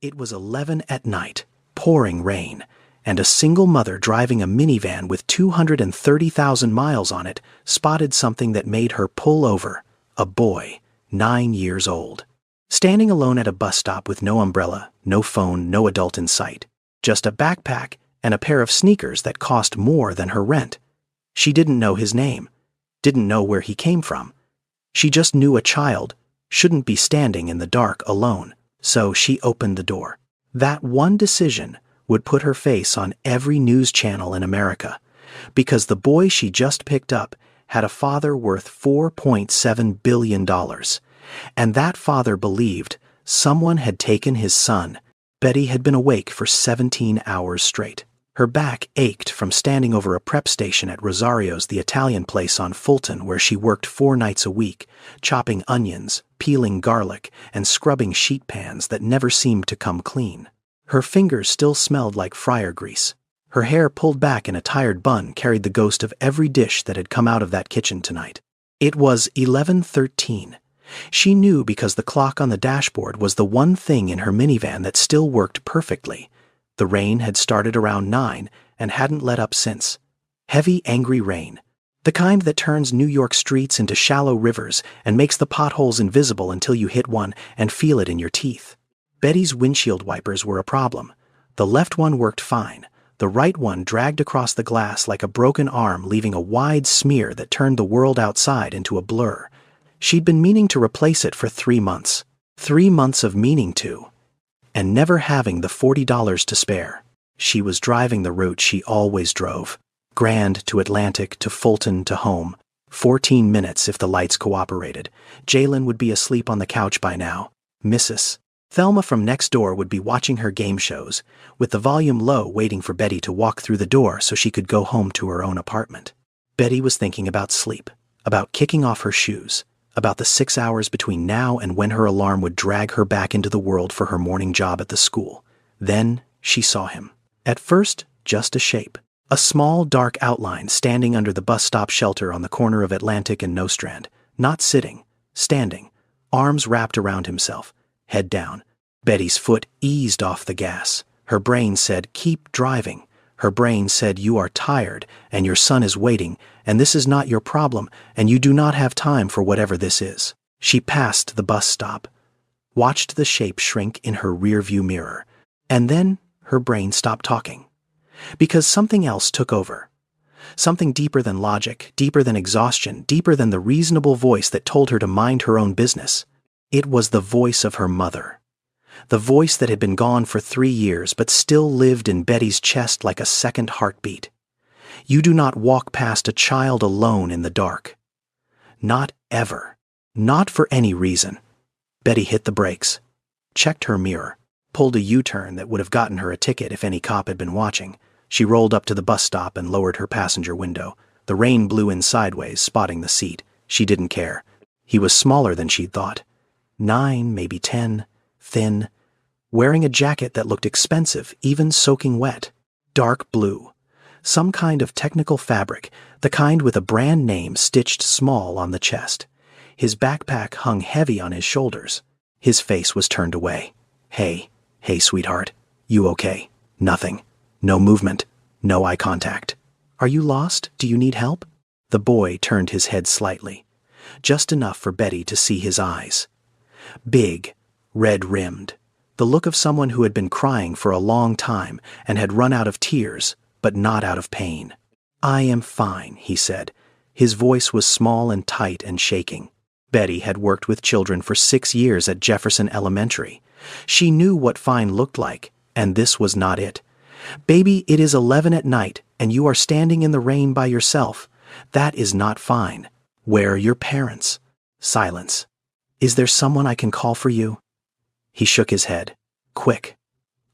It was 11 at night, pouring rain, and a single mother driving a minivan with 230,000 miles on it spotted something that made her pull over: a boy, 9 years old. Standing alone at a bus stop with no umbrella, no phone, no adult in sight. Just a backpack and a pair of sneakers that cost more than her rent. She didn't know his name, didn't know where he came from. She just knew a child shouldn't be standing in the dark alone, so she opened the door. That one decision would put her face on every news channel in America, because the boy she just picked up had a father worth $4.7 billion, and that father believed someone had taken his son. Betty had been awake for 17 hours straight. Her back ached from standing over a prep station at Rosario's, the Italian place on Fulton, where she worked 4 nights a week, chopping onions, peeling garlic, and scrubbing sheet pans that never seemed to come clean. Her fingers still smelled like fryer grease. Her hair pulled back in a tired bun carried the ghost of every dish that had come out of that kitchen tonight. It was 11:13. She knew because the clock on the dashboard was the one thing in her minivan that still worked perfectly. The rain had started around 9 and hadn't let up since. Heavy, angry rain. The kind that turns New York streets into shallow rivers and makes the potholes invisible until you hit one and feel it in your teeth. Betty's windshield wipers were a problem. The left one worked fine. The right one dragged across the glass like a broken arm, leaving a wide smear that turned the world outside into a blur. She'd been meaning to replace it for 3 months. 3 months of meaning to, and never having the $40 to spare. She was driving the route she always drove. Grand to Atlantic to Fulton to home. 14 minutes if the lights cooperated. Jalen would be asleep on the couch by now. Mrs. Thelma from next door would be watching her game shows, with the volume low, waiting for Betty to walk through the door so she could go home to her own apartment. Betty was thinking about sleep, about kicking off her shoes, about the 6 hours between now and when her alarm would drag her back into the world for her morning job at the school. Then she saw him. At first, just a shape. A small, dark outline standing under the bus stop shelter on the corner of Atlantic and Nostrand. Not sitting, standing, arms wrapped around himself, head down. Betty's foot eased off the gas. Her brain said, "Keep driving." Her brain said, "You are tired, and your son is waiting, and this is not your problem, and you do not have time for whatever this is." She passed the bus stop, watched the shape shrink in her rearview mirror, and then her brain stopped talking. Because something else took over. Something deeper than logic, deeper than exhaustion, deeper than the reasonable voice that told her to mind her own business. It was the voice of her mother. The voice that had been gone for 3 years but still lived in Betty's chest like a second heartbeat. You do not walk past a child alone in the dark. Not ever. Not for any reason. Betty hit the brakes, checked her mirror, pulled a U-turn that would have gotten her a ticket if any cop had been watching. She rolled up to the bus stop and lowered her passenger window. The rain blew in sideways, spotting the seat. She didn't care. He was smaller than she'd thought. 9, maybe 10, thin, wearing a jacket that looked expensive, even soaking wet. Dark blue. Some kind of technical fabric, the kind with a brand name stitched small on the chest. His backpack hung heavy on his shoulders. His face was turned away. Hey, sweetheart. You okay? Nothing. No movement. No eye contact. Are you lost? Do you need help? The boy turned his head slightly, just enough for Betty to see his eyes. Big, red-rimmed. The look of someone who had been crying for a long time and had run out of tears, but not out of pain. "I am fine," he said. His voice was small and tight and shaking. Betty had worked with children for 6 years at Jefferson Elementary. She knew what fine looked like, and this was not it. "Baby, it is 11 at night, and you are standing in the rain by yourself. That is not fine. Where are your parents?" Silence. "Is there someone I can call for you?" He shook his head. Quick.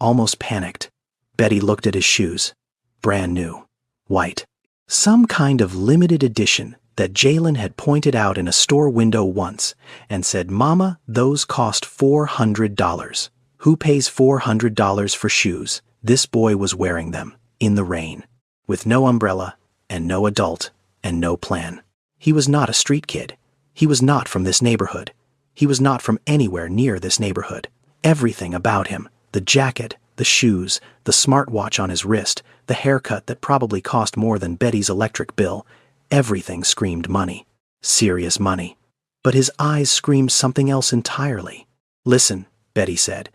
Almost panicked. Betty looked at his shoes. Brand new. White. Some kind of limited edition that Jalen had pointed out in a store window once and said, "Mama, those cost $400. Who pays $400 for shoes?" This boy was wearing them, in the rain, with no umbrella, and no adult, and no plan. He was not a street kid. He was not from this neighborhood. He was not from anywhere near this neighborhood. Everything about him, The jacket, the shoes, the smartwatch on his wrist, the haircut that probably cost more than Betty's electric bill, everything screamed money. Serious money. But his eyes screamed something else entirely. "Listen," Betty said,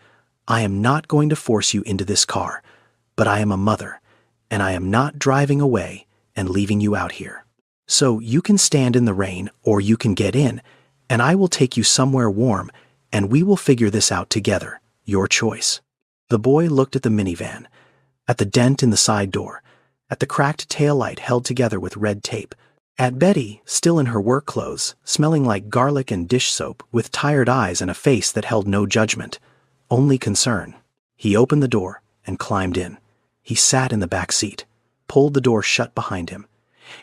"I am not going to force you into this car, but I am a mother, and I am not driving away and leaving you out here. So you can stand in the rain or you can get in, and I will take you somewhere warm, and we will figure this out together. Your choice." The boy looked at the minivan, at the dent in the side door, at the cracked taillight held together with red tape, at Betty, still in her work clothes, smelling like garlic and dish soap, with tired eyes and a face that held no judgment, only concern. He opened the door and climbed in. He sat in the back seat, pulled the door shut behind him,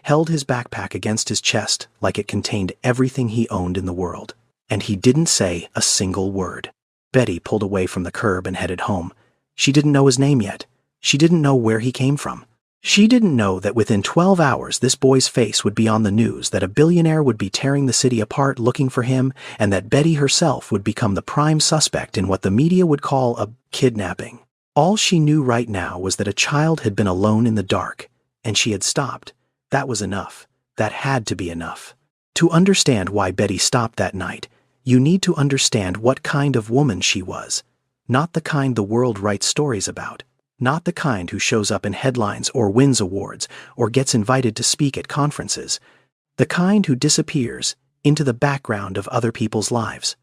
held his backpack against his chest like it contained everything he owned in the world, and he didn't say a single word. Betty pulled away from the curb and headed home. She didn't know his name yet. She didn't know where he came from. She didn't know that within 12 hours this boy's face would be on the news, that a billionaire would be tearing the city apart looking for him, and that Betty herself would become the prime suspect in what the media would call a kidnapping. All she knew right now was that a child had been alone in the dark, and she had stopped. That was enough. That had to be enough. To understand why Betty stopped that night, you need to understand what kind of woman she was. Not the kind the world writes stories about. Not the kind who shows up in headlines or wins awards or gets invited to speak at conferences. The kind who disappears into the background of other people's lives.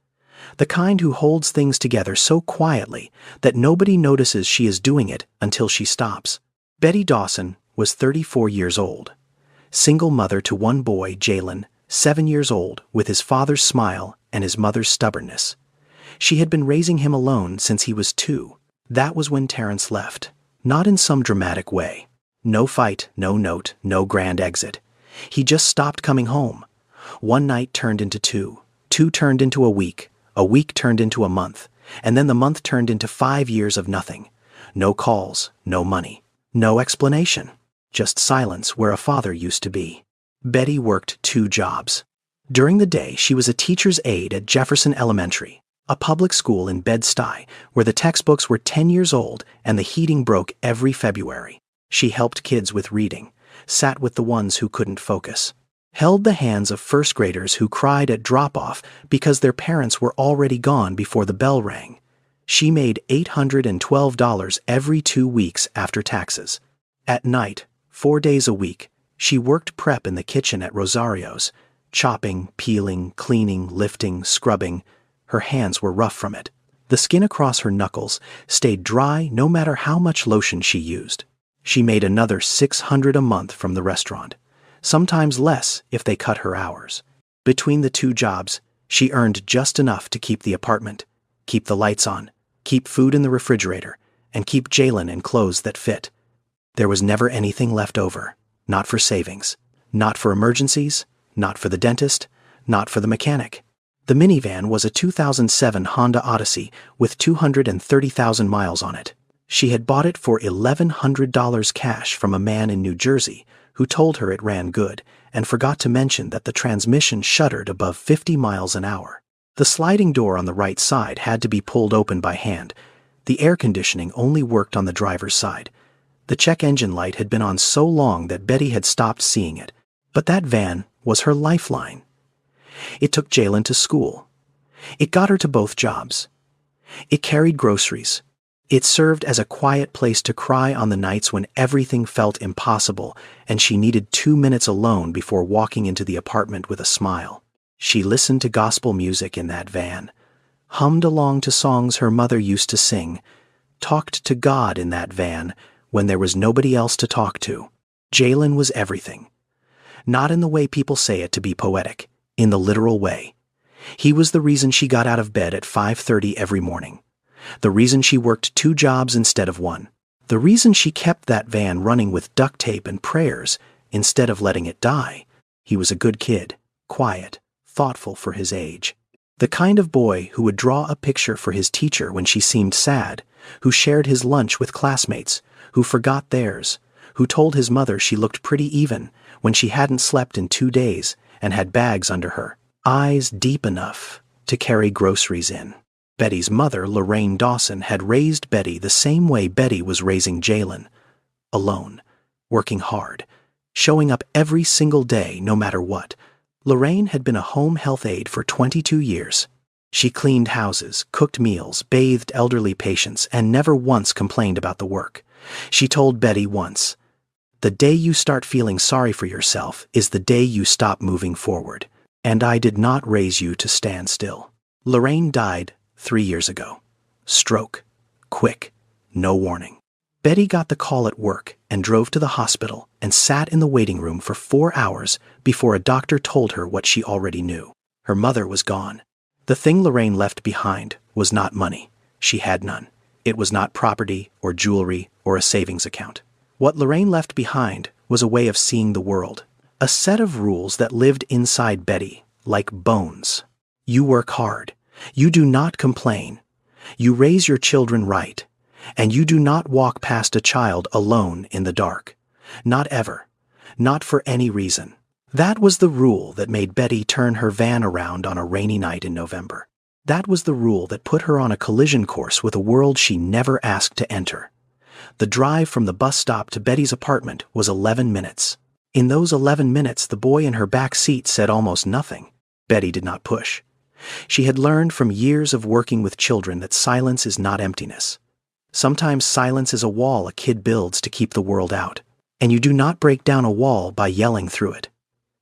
The kind who holds things together so quietly that nobody notices she is doing it until she stops. Betty Dawson was 34 years old. Single mother to one boy, Jalen, 7 years old, with his father's smile and his mother's stubbornness. She had been raising him alone since he was 2. That was when Terrence left. Not in some dramatic way. No fight, no note, no grand exit. He just stopped coming home. One night turned into 2. 2 turned into a week turned into a month, and then the month turned into 5 years of nothing. No calls, no money, no explanation. Just silence where a father used to be. Betty worked 2 jobs. During the day, she was a teacher's aide at Jefferson Elementary, a public school in Bed-Stuy, where the textbooks were 10 years old and the heating broke every February. She helped kids with reading, sat with the ones who couldn't focus, held the hands of first graders who cried at drop-off because their parents were already gone before the bell rang. She made $812 every 2 weeks after taxes. At night, 4 days a week, she worked prep in the kitchen at Rosario's, chopping, peeling, cleaning, lifting, scrubbing. Her hands were rough from it. The skin across her knuckles stayed dry no matter how much lotion she used. She made another $600 a month from the restaurant, sometimes less if they cut her hours. Between the 2 jobs, she earned just enough to keep the apartment, keep the lights on, keep food in the refrigerator, and keep Jalen in clothes that fit. There was never anything left over, not for savings, not for emergencies, not for the dentist, not for the mechanic. The minivan was a 2007 Honda Odyssey with 230,000 miles on it. She had bought it for $1,100 cash from a man in New Jersey who told her it ran good and forgot to mention that the transmission shuddered above 50 miles an hour. The sliding door on the right side had to be pulled open by hand. The air conditioning only worked on the driver's side. The check engine light had been on so long that Betty had stopped seeing it. But that van was her lifeline. It took Jalen to school. It got her to both jobs. It carried groceries. It served as a quiet place to cry on the nights when everything felt impossible and she needed 2 minutes alone before walking into the apartment with a smile. She listened to gospel music in that van, hummed along to songs her mother used to sing, talked to God in that van when there was nobody else to talk to. Jalen was everything. Not in the way people say it to be poetic, in the literal way. He was the reason she got out of bed at 5:30 every morning. The reason she worked 2 jobs instead of 1. The reason she kept that van running with duct tape and prayers instead of letting it die. He was a good kid, quiet, thoughtful for his age. The kind of boy who would draw a picture for his teacher when she seemed sad, who shared his lunch with classmates, who forgot theirs, who told his mother she looked pretty even when she hadn't slept in 2 days and had bags under her eyes deep enough to carry groceries in. Betty's mother, Lorraine Dawson, had raised Betty the same way Betty was raising Jalen. Alone, working hard, showing up every single day no matter what. Lorraine had been a home health aide for 22 years. She cleaned houses, cooked meals, bathed elderly patients, and never once complained about the work. She told Betty once, "The day you start feeling sorry for yourself is the day you stop moving forward. And I did not raise you to stand still." Lorraine died 3 years ago. Stroke. Quick. No warning. Betty got the call at work and drove to the hospital and sat in the waiting room for 4 hours before a doctor told her what she already knew. Her mother was gone. The thing Lorraine left behind was not money. She had none. It was not property or jewelry or a savings account. What Lorraine left behind was a way of seeing the world, a set of rules that lived inside Betty like bones. You work hard. You do not complain. You raise your children right. And you do not walk past a child alone in the dark. Not ever. Not for any reason. That was the rule that made Betty turn her van around on a rainy night in November. That was the rule that put her on a collision course with a world she never asked to enter. The drive from the bus stop to Betty's apartment was 11 minutes. In those 11 minutes, the boy in her back seat said almost nothing. Betty did not push. She had learned from years of working with children that silence is not emptiness. Sometimes silence is a wall a kid builds to keep the world out. And you do not break down a wall by yelling through it.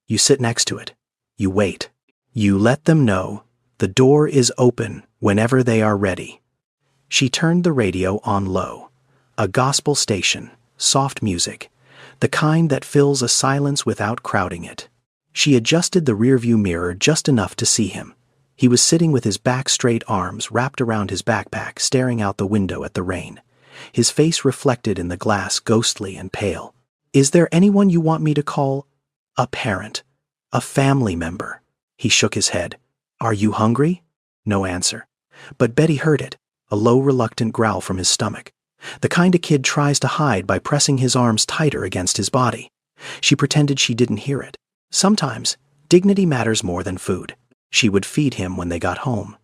You sit next to it. You wait. You let them know the door is open whenever they are ready. She turned the radio on low. A gospel station, soft music, the kind that fills a silence without crowding it. She adjusted the rearview mirror just enough to see him. He was sitting with his back straight, arms wrapped around his backpack, staring out the window at the rain. His face reflected in the glass, ghostly and pale. "Is there anyone you want me to call?" "A parent. A family member." He shook his head. "Are you hungry?" No answer. But Betty heard it, a low, reluctant growl from his stomach. The kind a kid tries to hide by pressing his arms tighter against his body. She pretended she didn't hear it. Sometimes, dignity matters more than food. She would feed him when they got home.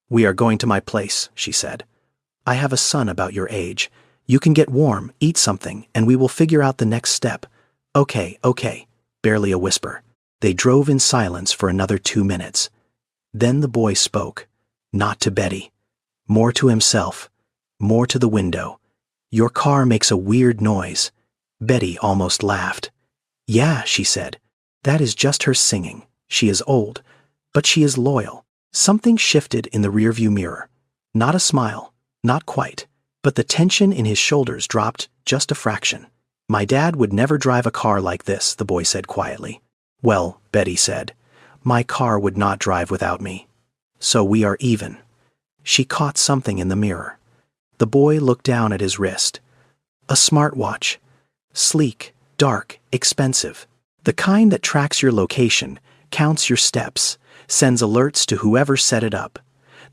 "We are going to my place," she said. "I have a son about your age. You can get warm, eat something, and we will figure out the next step." "Okay, okay," barely a whisper. They drove in silence for another 2 minutes. Then the boy spoke, not to Betty, more to himself, more to the window. "Your car makes a weird noise." Betty almost laughed. "Yeah," she said. "That is just her singing. She is old, but she is loyal." Something shifted in the rearview mirror. Not a smile, not quite, but the tension in his shoulders dropped just a fraction. "My dad would never drive a car like this," the boy said quietly. "Well," Betty said, "my car would not drive without me. So we are even." She caught something in the mirror. The boy looked down at his wrist. A smartwatch. Sleek, dark, expensive. The kind that tracks your location, counts your steps, sends alerts to whoever set it up.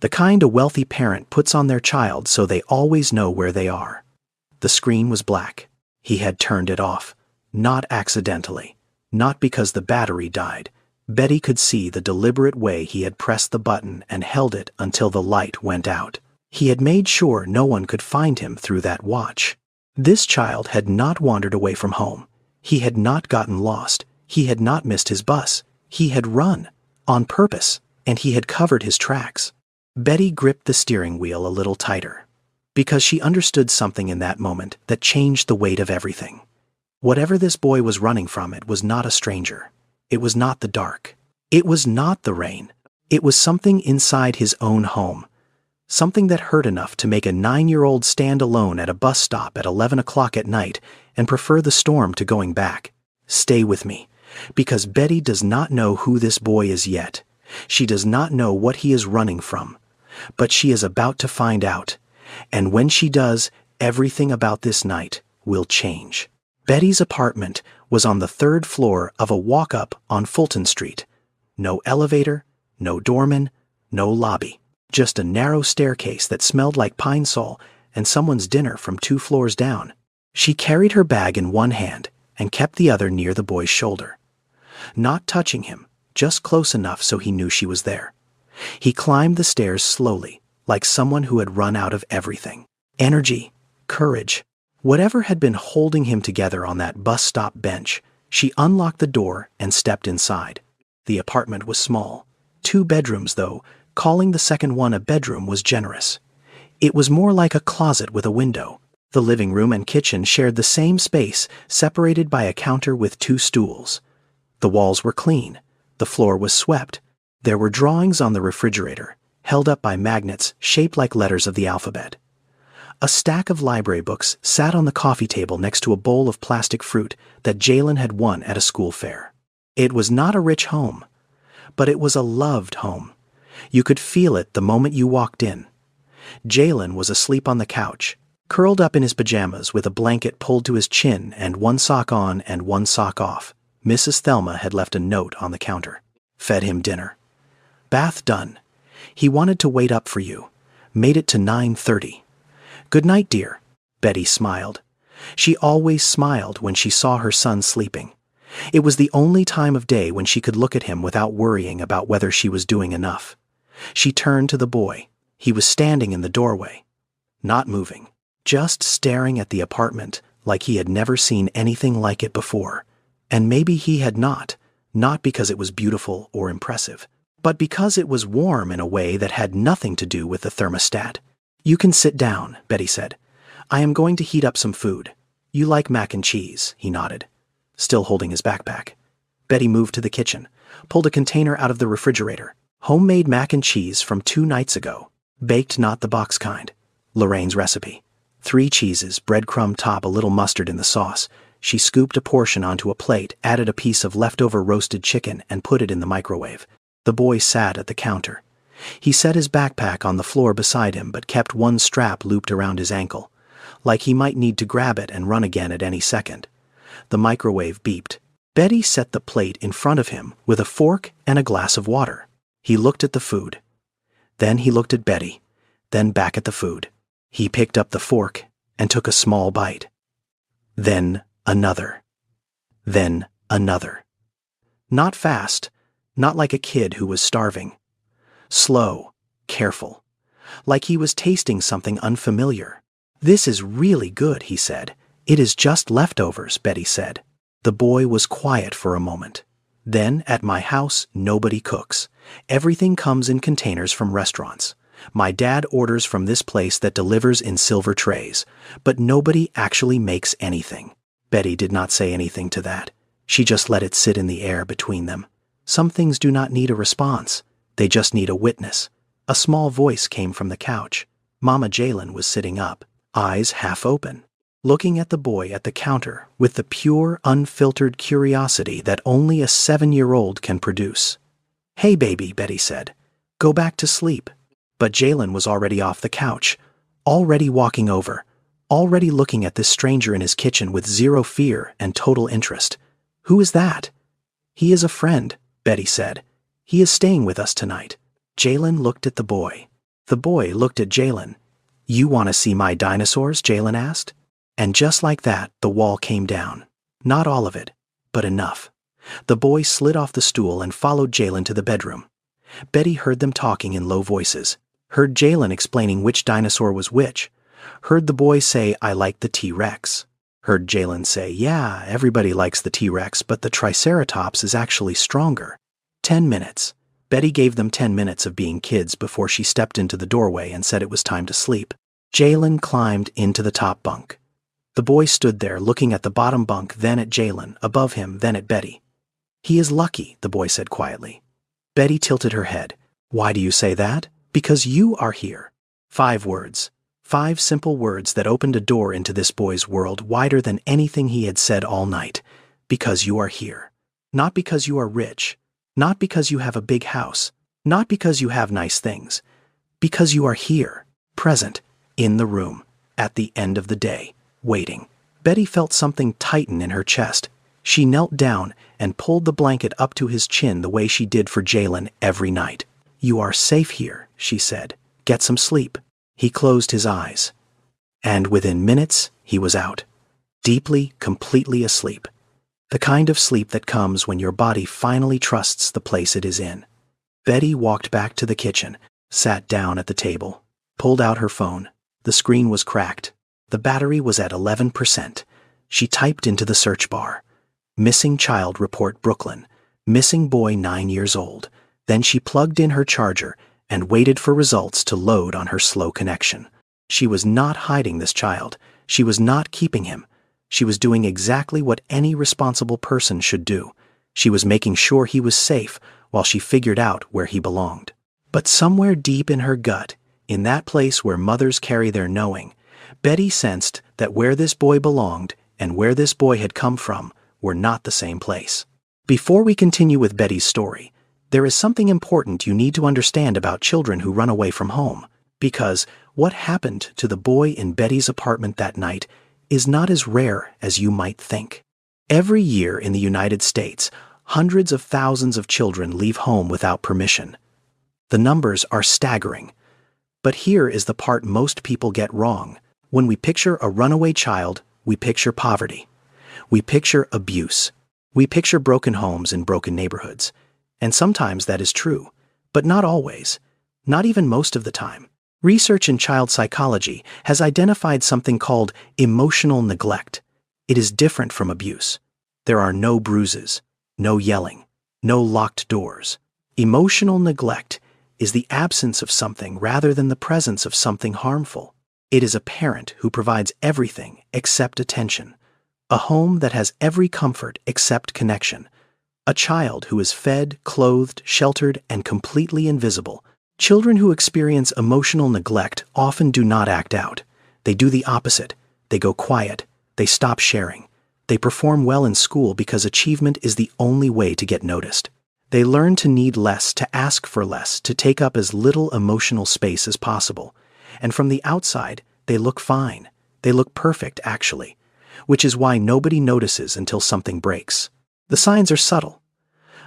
The kind a wealthy parent puts on their child so they always know where they are. The screen was black. He had turned it off. Not accidentally. Not because the battery died. Betty could see the deliberate way he had pressed the button and held it until the light went out. He had made sure no one could find him through that watch. This child had not wandered away from home. He had not gotten lost. He had not missed his bus. He had run, on purpose, and he had covered his tracks. Betty gripped the steering wheel a little tighter, because she understood something in that moment that changed the weight of everything. Whatever this boy was running from, it was not a stranger. It was not the dark. It was not the rain. It was something inside his own home. Something that hurt enough to make a 9-year-old stand alone at a bus stop at 11 o'clock at night and prefer the storm to going back. Stay with me, because Betty does not know who this boy is yet. She does not know what he is running from. But she is about to find out. And when she does, everything about this night will change. Betty's apartment was on the 3rd floor of a walk-up on Fulton Street. No elevator, no doorman, no lobby. Just a narrow staircase that smelled like pine sol and someone's dinner from 2 floors down. She carried her bag in one hand and kept the other near the boy's shoulder. Not touching him, just close enough so he knew she was there. He climbed the stairs slowly, like someone who had run out of everything. Energy, courage, whatever had been holding him together on that bus stop bench. She unlocked the door and stepped inside. The apartment was small. 2 bedrooms, though. Calling the second one a bedroom was generous. It was more like a closet with a window. The living room and kitchen shared the same space, separated by a counter with 2 stools. The walls were clean. The floor was swept. There were drawings on the refrigerator, held up by magnets shaped like letters of the alphabet. A stack of library books sat on the coffee table next to a bowl of plastic fruit that Jalen had won at a school fair. It was not a rich home, but it was a loved home. You could feel it the moment you walked in. Jalen was asleep on the couch, curled up in his pajamas with a blanket pulled to his chin and 1 sock on and 1 sock off. Mrs. Thelma had left a note on the counter. Fed him dinner. Bath done. He wanted to wait up for you. Made it to 9:30. Good night, dear. Betty smiled. She always smiled when she saw her son sleeping. It was the only time of day when she could look at him without worrying about whether she was doing enough. She turned to the boy. He was standing in the doorway, not moving, just staring at the apartment like he had never seen anything like it before. And maybe he had not because it was beautiful or impressive, but because it was warm in a way that had nothing to do with the thermostat. You can sit down, Betty said. I am going to heat up some food. You like mac and cheese, he nodded, still holding his backpack. Betty moved to the kitchen, pulled a container out of the refrigerator. Homemade mac and cheese from 2 nights ago. Baked, not the box kind. Lorraine's recipe. 3 cheeses, breadcrumb top, a little mustard in the sauce. She scooped a portion onto a plate, added a piece of leftover roasted chicken, and put it in the microwave. The boy sat at the counter. He set his backpack on the floor beside him but kept 1 strap looped around his ankle, like he might need to grab it and run again at any second. The microwave beeped. Betty set the plate in front of him with a fork and a glass of water. He looked at the food. Then he looked at Betty, then back at the food. He picked up the fork and took a small bite. Then another. Then another. Not fast, not like a kid who was starving. Slow, careful, like he was tasting something unfamiliar. This is really good, he said. It is just leftovers, Betty said. The boy was quiet for a moment. Then, at my house, nobody cooks. Everything comes in containers from restaurants. My dad orders from this place that delivers in silver trays, but nobody actually makes anything. Betty did not say anything to that. She just let it sit in the air between them. Some things do not need a response. They just need a witness. A small voice came from the couch. Mama Jalen was sitting up, eyes half open, looking at the boy at the counter with the pure, unfiltered curiosity that only a 7-year-old can produce. Hey, baby, Betty said. Go back to sleep. But Jalen was already off the couch, already walking over, already looking at this stranger in his kitchen with 0 fear and total interest. Who is that? He is a friend, Betty said. He is staying with us tonight. Jalen looked at the boy. The boy looked at Jalen. You want to see my dinosaurs? Jalen asked. And just like that, the wall came down. Not all of it, but enough. The boy slid off the stool and followed Jalen to the bedroom. Betty heard them talking in low voices, heard Jalen explaining which dinosaur was which, heard the boy say, I like the T-Rex. Heard Jalen say, yeah, everybody likes the T-Rex, but the Triceratops is actually stronger. 10 minutes. Betty gave them 10 minutes of being kids before she stepped into the doorway and said it was time to sleep. Jalen climbed into the top bunk. The boy stood there looking at the bottom bunk, then at Jalen, above him, then at Betty. He is lucky, the boy said quietly. Betty tilted her head. Why do you say that? Because you are here. 5 words. 5 simple words that opened a door into this boy's world wider than anything he had said all night. Because you are here. Not because you are rich. Not because you have a big house. Not because you have nice things. Because you are here, present, in the room, at the end of the day, waiting. Betty felt something tighten in her chest. She knelt down and pulled the blanket up to his chin the way she did for Jalen every night. You are safe here, she said. Get some sleep. He closed his eyes. And within minutes, he was out. Deeply, completely asleep. The kind of sleep that comes when your body finally trusts the place it is in. Betty walked back to the kitchen, sat down at the table. pulled out her phone. The screen was cracked. The battery was at 11%. She typed into the search bar, "Missing child report Brooklyn. Missing boy 9 years old." Then she plugged in her charger and waited for results to load on her slow connection. She was not hiding this child. She was not keeping him. She was doing exactly what any responsible person should do. She was making sure he was safe while she figured out where he belonged. But somewhere deep in her gut, in that place where mothers carry their knowing, Betty sensed that where this boy belonged and where this boy had come from were not the same place. Before we continue with Betty's story, there is something important you need to understand about children who run away from home, because what happened to the boy in Betty's apartment that night is not as rare as you might think. Every year in the United States, hundreds of thousands of children leave home without permission. The numbers are staggering. But here is the part most people get wrong. When we picture a runaway child, we picture poverty. We picture abuse. We picture broken homes and broken neighborhoods. And sometimes that is true, but not always. Not even most of the time. Research in child psychology has identified something called emotional neglect. It is different from abuse. There are no bruises, no yelling, no locked doors. Emotional neglect is the absence of something rather than the presence of something harmful. It is a parent who provides everything except attention, a home that has every comfort except connection, a child who is fed, clothed, sheltered, and completely invisible. Children who experience emotional neglect often do not act out. They do the opposite. They go quiet. They stop sharing. They perform well in school because achievement is the only way to get noticed. They learn to need less, to ask for less, to take up as little emotional space as possible. And from the outside, they look fine. They look perfect, actually, which is why nobody notices until something breaks. The signs are subtle.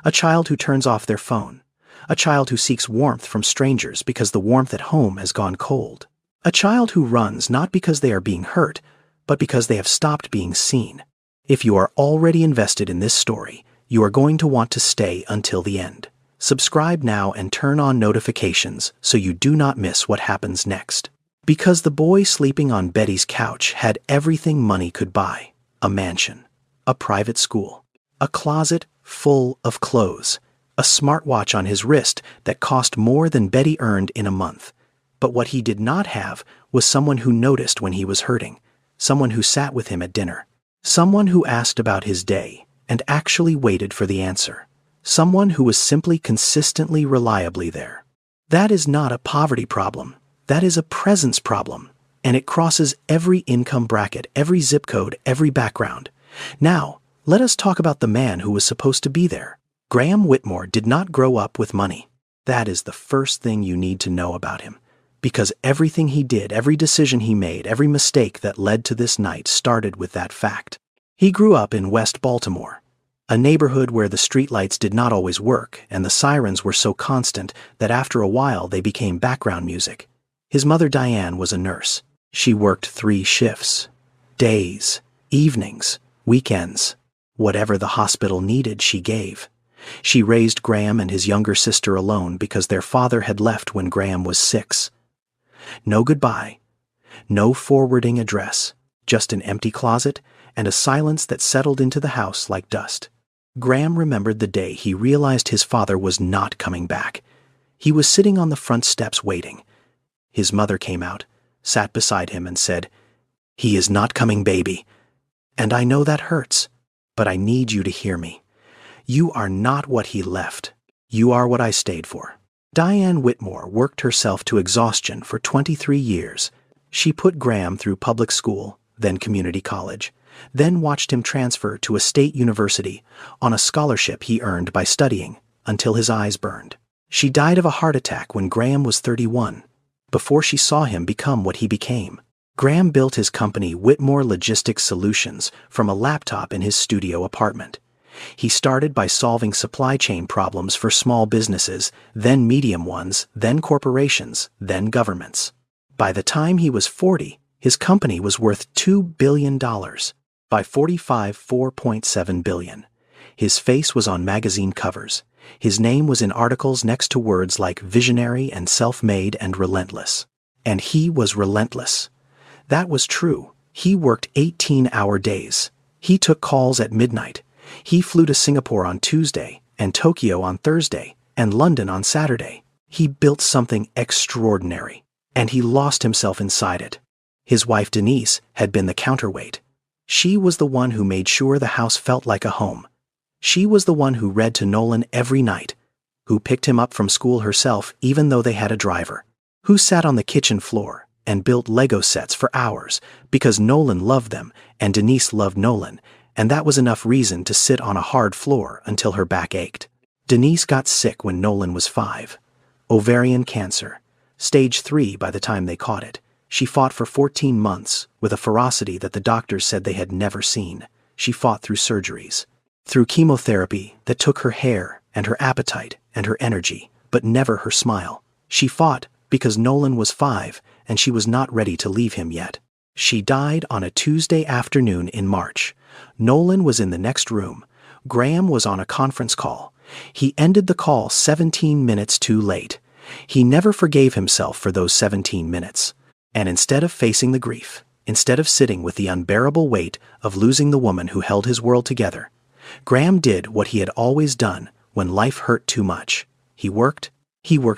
A child who turns off their phone. A child who seeks warmth from strangers because the warmth at home has gone cold. A child who runs not because they are being hurt, but because they have stopped being seen. If you are already invested in this story, you are going to want to stay until the end. Subscribe now and turn on notifications so you do not miss what happens next. Because the boy sleeping on Betty's couch had everything money could buy: a mansion, a private school, a closet full of clothes, a smartwatch on his wrist that cost more than Betty earned in a month. But what he did not have was someone who noticed when he was hurting, someone who sat with him at dinner, someone who asked about his day and actually waited for the answer, someone who was simply consistently reliably there. That is not a poverty problem. That is a presence problem, and it crosses every income bracket, every zip code, every background. Now, let us talk about the man who was supposed to be there. Graham Whitmore did not grow up with money. That is the first thing you need to know about him, because everything he did, every decision he made, every mistake that led to this night started with that fact. He grew up in West Baltimore, a neighborhood where the streetlights did not always work and the sirens were so constant that after a while they became background music. His mother Diane was a nurse. She worked 3 shifts, days, evenings, weekends. Whatever the hospital needed, she gave. She raised Graham and his younger sister alone because their father had left when Graham was 6. No goodbye, no forwarding address, just an empty closet and a silence that settled into the house like dust. Graham remembered the day he realized his father was not coming back. He was sitting on the front steps waiting. His mother came out, sat beside him and said, "He is not coming, baby. And I know that hurts, but I need you to hear me. You are not what he left. You are what I stayed for." Diane Whitmore worked herself to exhaustion for 23 years. She put Graham through public school, then community college, then watched him transfer to a state university on a scholarship he earned by studying until his eyes burned. She died of a heart attack when Graham was 31, before she saw him become what he became. Graham built his company Whitmore Logistics Solutions from a laptop in his studio apartment. He started by solving supply chain problems for small businesses, then medium ones, then corporations, then governments. By the time he was 40, his company was worth $2 billion. By 45, $4.7 billion. His face was on magazine covers. His name was in articles next to words like visionary and self-made and relentless. And he was relentless. That was true. He worked 18-hour days. He took calls at midnight. He flew to Singapore on Tuesday, and Tokyo on Thursday, and London on Saturday. He built something extraordinary, and he lost himself inside it. His wife Denise had been the counterweight. She was the one who made sure the house felt like a home. She was the one who read to Nolan every night, who picked him up from school herself even though they had a driver, who sat on the kitchen floor and built Lego sets for hours because Nolan loved them and Denise loved Nolan, and that was enough reason to sit on a hard floor until her back ached. Denise got sick when Nolan was 5. Ovarian cancer. Stage 3 by the time they caught it. She fought for 14 months with a ferocity that the doctors said they had never seen. She fought through surgeries, through chemotherapy that took her hair and her appetite and her energy, but never her smile. She fought because Nolan was 5 and she was not ready to leave him yet. She died on a Tuesday afternoon in March. Nolan was in the next room. Graham was on a conference call. He ended the call 17 minutes too late. He never forgave himself for those 17 minutes. And instead of facing the grief, instead of sitting with the unbearable weight of losing the woman who held his world together, Graham did what he had always done when life hurt too much. He worked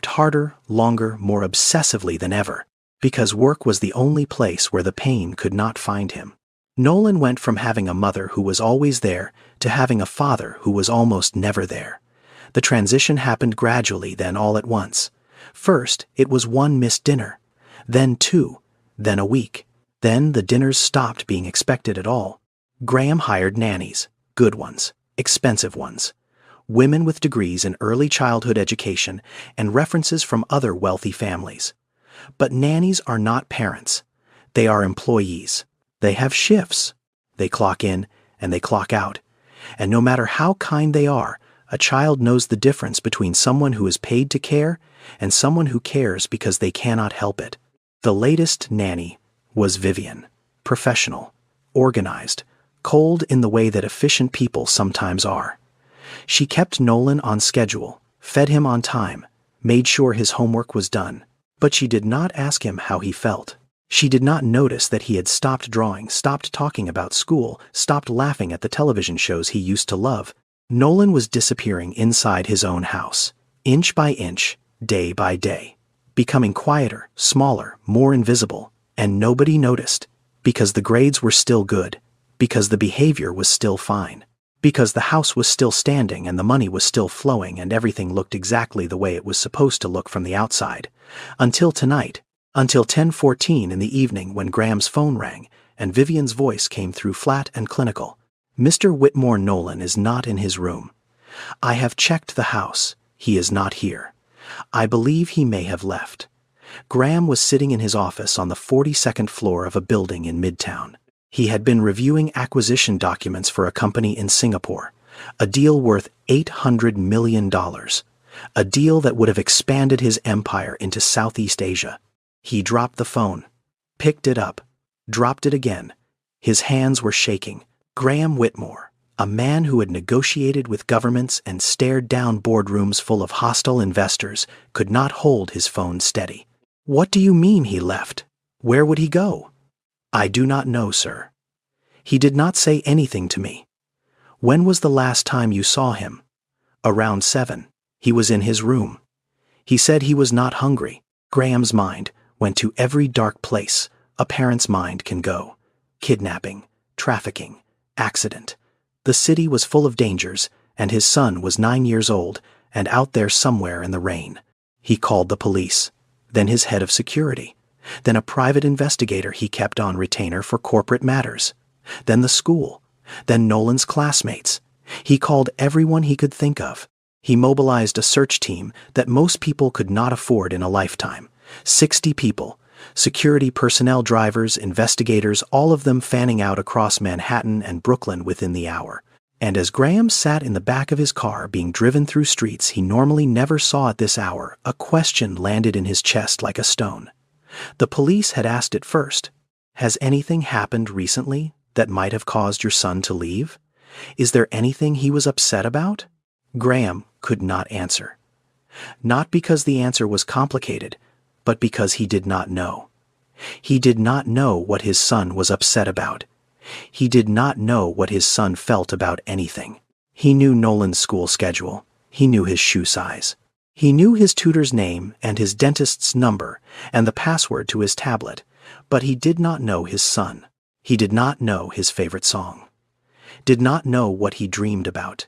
harder, longer, more obsessively than ever, because work was the only place where the pain could not find him. Nolan went from having a mother who was always there to having a father who was almost never there. The transition happened gradually, then all at once. First, it was one missed dinner, then 2, then a week. Then the dinners stopped being expected at all. Graham hired nannies, good ones, expensive ones, women with degrees in early childhood education and references from other wealthy families. But nannies are not parents. They are employees. They have shifts. They clock in and they clock out. And no matter how kind they are, a child knows the difference between someone who is paid to care and someone who cares because they cannot help it. The latest nanny was Vivian, professional, organized, cold in the way that efficient people sometimes are. She kept Nolan on schedule, fed him on time, made sure his homework was done, but she did not ask him how he felt. She did not notice that he had stopped drawing, stopped talking about school, stopped laughing at the television shows he used to love. Nolan was disappearing inside his own house, inch by inch, day by day, becoming quieter, smaller, more invisible, and nobody noticed, because the grades were still good, because the behavior was still fine, because the house was still standing and the money was still flowing and everything looked exactly the way it was supposed to look from the outside. Until tonight, until 10:14 in the evening when Graham's phone rang and Vivian's voice came through flat and clinical. Mr. Whitmore Nolan is not in his room. I have checked the house. He is not here. I believe he may have left. Graham was sitting in his office on the 42nd floor of a building in Midtown. He had been reviewing acquisition documents for a company in Singapore, a deal worth $800 million, a deal that would have expanded his empire into Southeast Asia. He dropped the phone, picked it up, dropped it again. His hands were shaking. Graham Whitmore, a man who had negotiated with governments and stared down boardrooms full of hostile investors, could not hold his phone steady. What do you mean he left? Where would he go? I do not know, sir. He did not say anything to me. When was the last time you saw him? Around 7. He was in his room. He said he was not hungry. Graham's mind went to every dark place a parent's mind can go. Kidnapping, trafficking, accident. The city was full of dangers, and his son was 9 years old and out there somewhere in the rain. He called the police, then his head of security, then a private investigator he kept on retainer for corporate matters, then the school, then Nolan's classmates. He called everyone he could think of. He mobilized a search team that most people could not afford in a lifetime. 60 people, security personnel, drivers, investigators, all of them fanning out across Manhattan and Brooklyn within the hour. And as Graham sat in the back of his car being driven through streets he normally never saw at this hour, a question landed in his chest like a stone. The police had asked it first. Has anything happened recently that might have caused your son to leave? Is there anything he was upset about? Graham could not answer. Not because the answer was complicated, but because he did not know. He did not know what his son was upset about. He did not know what his son felt about anything. He knew Nolan's school schedule. He knew his shoe size. He knew his tutor's name and his dentist's number and the password to his tablet, but he did not know his son. He did not know his favorite song. Did not know what he dreamed about.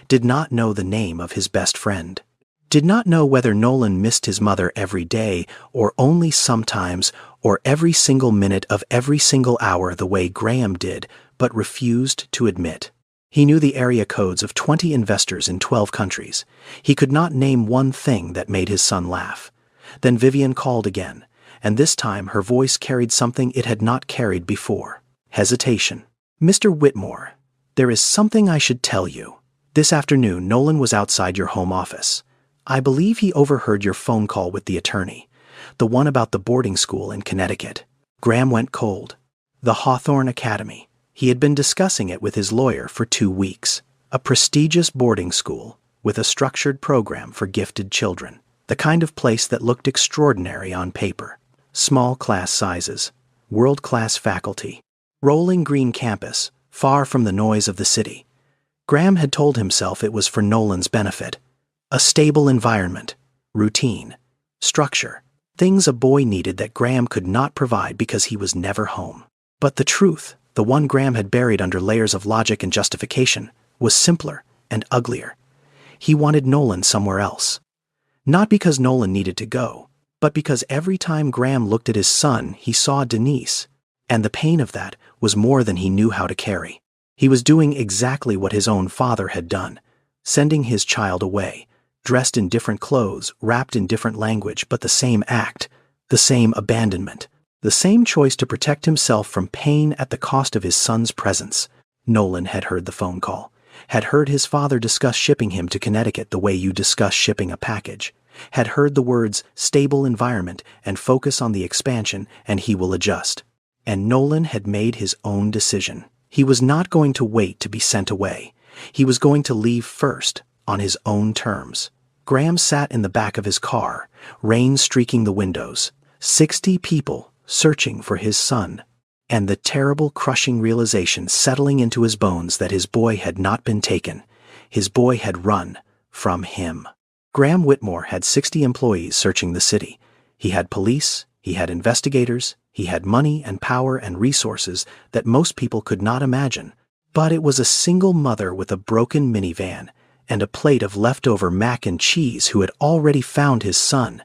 Did not know the name of his best friend. Did not know whether Nolan missed his mother every day or only sometimes or every single minute of every single hour the way Graham did, but refused to admit. He knew the area codes of 20 investors in 12 countries. He could not name one thing that made his son laugh. Then Vivian called again, and this time her voice carried something it had not carried before. Hesitation. "Mr. Whitmore, there is something I should tell you. This afternoon Nolan was outside your home office. I believe he overheard your phone call with the attorney, the one about the boarding school in Connecticut." Graham went cold. The Hawthorne Academy. He had been discussing it with his lawyer for 2 weeks. A prestigious boarding school with a structured program for gifted children. The kind of place that looked extraordinary on paper. Small class sizes, world-class faculty, rolling green campus, far from the noise of the city. Graham had told himself it was for Nolan's benefit. A stable environment, routine, structure, things a boy needed that Graham could not provide because he was never home. But the truth, the one Graham had buried under layers of logic and justification, was simpler and uglier. He wanted Nolan somewhere else. Not because Nolan needed to go, but because every time Graham looked at his son, he saw Denise, and the pain of that was more than he knew how to carry. He was doing exactly what his own father had done, sending his child away, dressed in different clothes, wrapped in different language, but the same act, the same abandonment, the same choice to protect himself from pain at the cost of his son's presence. Nolan had heard the phone call, had heard his father discuss shipping him to Connecticut the way you discuss shipping a package, had heard the words stable environment and focus on the expansion and he will adjust. And Nolan had made his own decision. He was not going to wait to be sent away. He was going to leave first, on his own terms. Graham sat in the back of his car, rain streaking the windows, 60 people searching for his son, and the terrible crushing realization settling into his bones that his boy had not been taken. His boy had run from him. Graham Whitmore had 60 employees searching the city. He had police, he had investigators, he had money and power and resources that most people could not imagine. But it was a single mother with a broken minivan and a plate of leftover mac and cheese who had already found his son.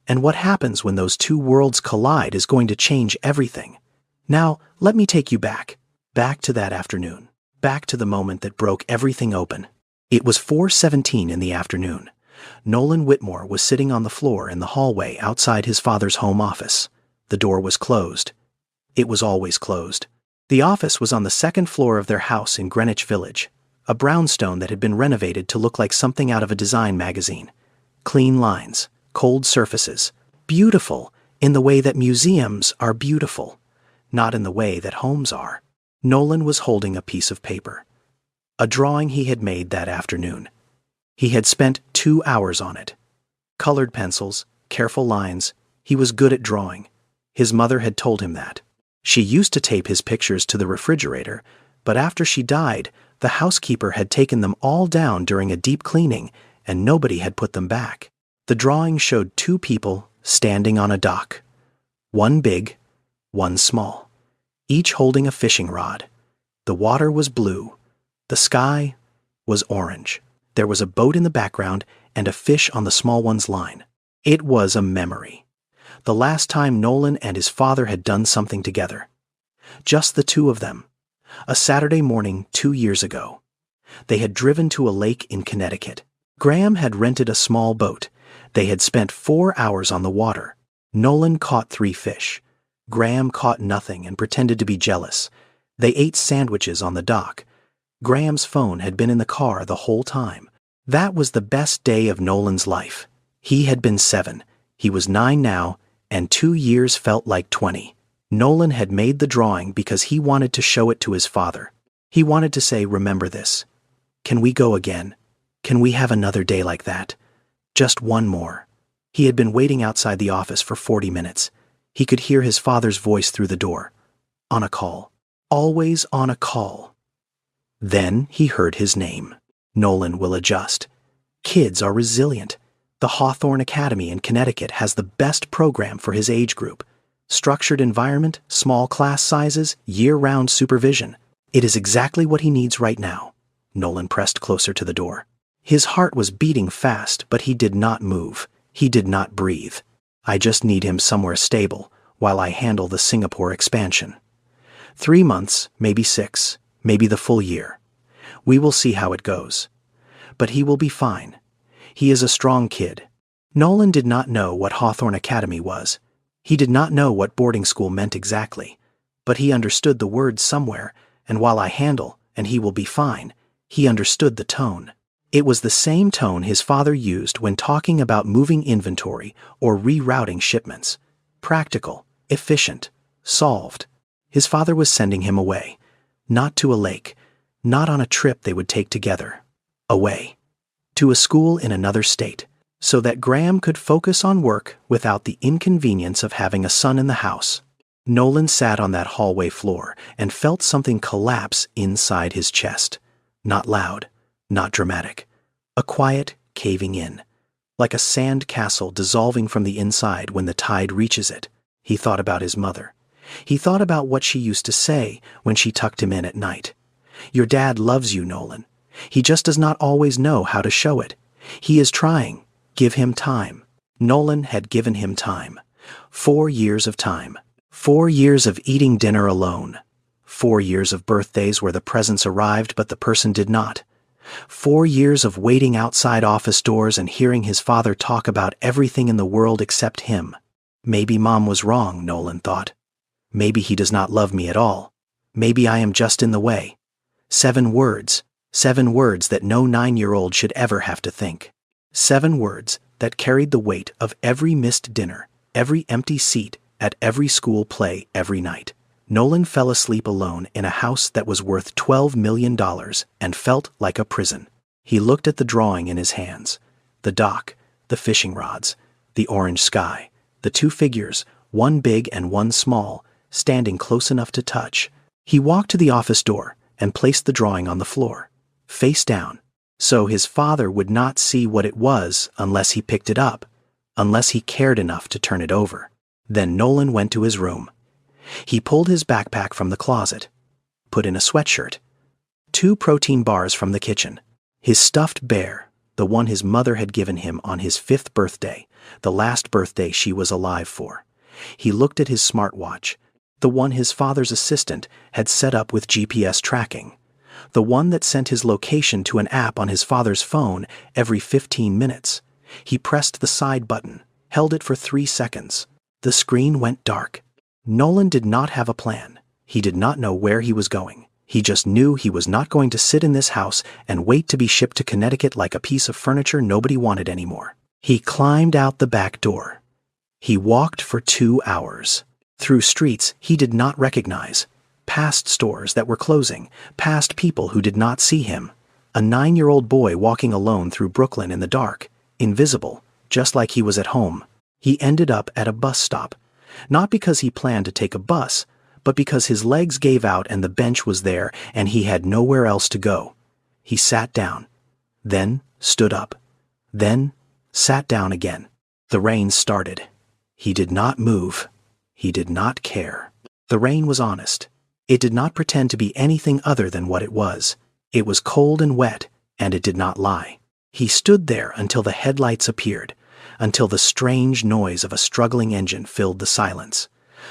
And what happens when those two worlds collide is going to change everything. Now, let me take you back to that afternoon, back to the moment that broke everything open. It was 4:17 in the afternoon. Nolan Whitmore was sitting on the floor in the hallway outside his father's home office. The door was closed. It was always closed. The office was on the second floor of their house in Greenwich Village, a brownstone that had been renovated to look like something out of a design magazine. Clean lines, cold surfaces, beautiful in the way that museums are beautiful, not in the way that homes are. Nolan was holding a piece of paper, a drawing he had made that afternoon. He had spent 2 hours on it. Colored pencils, careful lines. He was good at drawing. His mother had told him that. She used to tape his pictures to the refrigerator, but after she died, the housekeeper had taken them all down during a deep cleaning, and nobody had put them back. The drawing showed 2 people standing on a dock. One big, one small, each holding a fishing rod. The water was blue. The sky was orange. There was a boat in the background and a fish on the small one's line. It was a memory. The last time Nolan and his father had done something together. Just the two of them. A Saturday morning 2 years ago. They had driven to a lake in Connecticut. Graham had rented a small boat. They had spent 4 hours on the water. Nolan caught 3 fish. Graham caught nothing and pretended to be jealous. They ate sandwiches on the dock. Graham's phone had been in the car the whole time. That was the best day of Nolan's life. He had been 7. He was 9 now, and 2 years felt like 20. Nolan had made the drawing because he wanted to show it to his father. He wanted to say, "Remember this. Can we go again? Can we have another day like that? Just one more." He had been waiting outside the office for 40 minutes. He could hear his father's voice through the door. On a call. Always on a call. Then he heard his name. Nolan will adjust. Kids are resilient. The Hawthorne Academy in Connecticut has the best program for his age group. Structured environment, small class sizes, year-round supervision. It is exactly what he needs right now. Nolan pressed closer to the door. His heart was beating fast, but he did not move. He did not breathe. I just need him somewhere stable, while I handle the Singapore expansion. 3 months, maybe 6, maybe the full year. We will see how it goes. But he will be fine. He is a strong kid. Nolan did not know what Hawthorne Academy was. He did not know what boarding school meant exactly. But he understood the words somewhere, and while I handle, and he will be fine, he understood the tone. It was the same tone his father used when talking about moving inventory or rerouting shipments. Practical, efficient, solved. His father was sending him away. Not to a lake, not on a trip they would take together. Away. To a school in another state, so that Graham could focus on work without the inconvenience of having a son in the house. Nolan sat on that hallway floor and felt something collapse inside his chest. Not loud, not dramatic. A quiet caving in, like a sand castle dissolving from the inside when the tide reaches it. He thought about his mother. He thought about what she used to say when she tucked him in at night. Your dad loves you, Nolan. He just does not always know how to show it. He is trying. Give him time. Nolan had given him time. 4 years of time. 4 years of eating dinner alone. 4 years of birthdays where the presents arrived but the person did not. 4 years of waiting outside office doors and hearing his father talk about everything in the world except him. Maybe Mom was wrong, Nolan thought. Maybe he does not love me at all. Maybe I am just in the way. 7 words. 7 words that no 9-year-old should ever have to think. 7 words that carried the weight of every missed dinner, every empty seat at every school play every night. Nolan fell asleep alone in a house that was worth $12 million and felt like a prison. He looked at the drawing in his hands. The dock, the fishing rods, the orange sky, the 2 figures, one big and one small, standing close enough to touch. He walked to the office door and placed the drawing on the floor, face down, so his father would not see what it was unless he picked it up, unless he cared enough to turn it over. Then Nolan went to his room. He pulled his backpack from the closet, put in a sweatshirt, 2 protein bars from the kitchen, his stuffed bear, the one his mother had given him on his 5th birthday, the last birthday she was alive for. He looked at his smartwatch, the one his father's assistant had set up with GPS tracking, the one that sent his location to an app on his father's phone every 15 minutes. He pressed the side button, held it for 3 seconds. The screen went dark. Nolan did not have a plan. He did not know where he was going. He just knew he was not going to sit in this house and wait to be shipped to Connecticut like a piece of furniture nobody wanted anymore. He climbed out the back door. He walked for 2 hours. Through streets he did not recognize. Past stores that were closing. Past people who did not see him. A 9-year-old boy walking alone through Brooklyn in the dark. Invisible, just like he was at home. He ended up at a bus stop. Not because he planned to take a bus, but because his legs gave out and the bench was there and he had nowhere else to go. He sat down, then stood up, then sat down again. The rain started. He did not move. He did not care. The rain was honest. It did not pretend to be anything other than what it was. It was cold and wet, and it did not lie. He stood there until the headlights appeared, until the strange noise of a struggling engine filled the silence,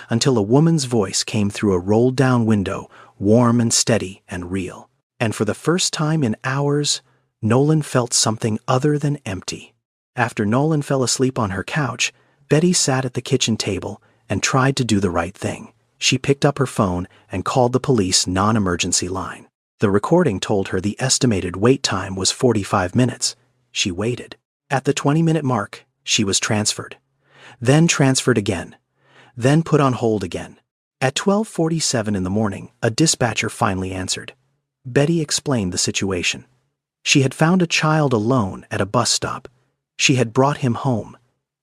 until a woman's voice came through a rolled-down window, warm and steady and real. And for the first time in hours, Nolan felt something other than empty. After Nolan fell asleep on her couch, Betty sat at the kitchen table and tried to do the right thing. She picked up her phone and called the police non-emergency line. The recording told her the estimated wait time was 45 minutes. She waited. At the 20-minute mark, she was transferred. Then transferred again. Then put on hold again. At 12:47 in the morning, a dispatcher finally answered. Betty explained the situation. She had found a child alone at a bus stop. She had brought him home.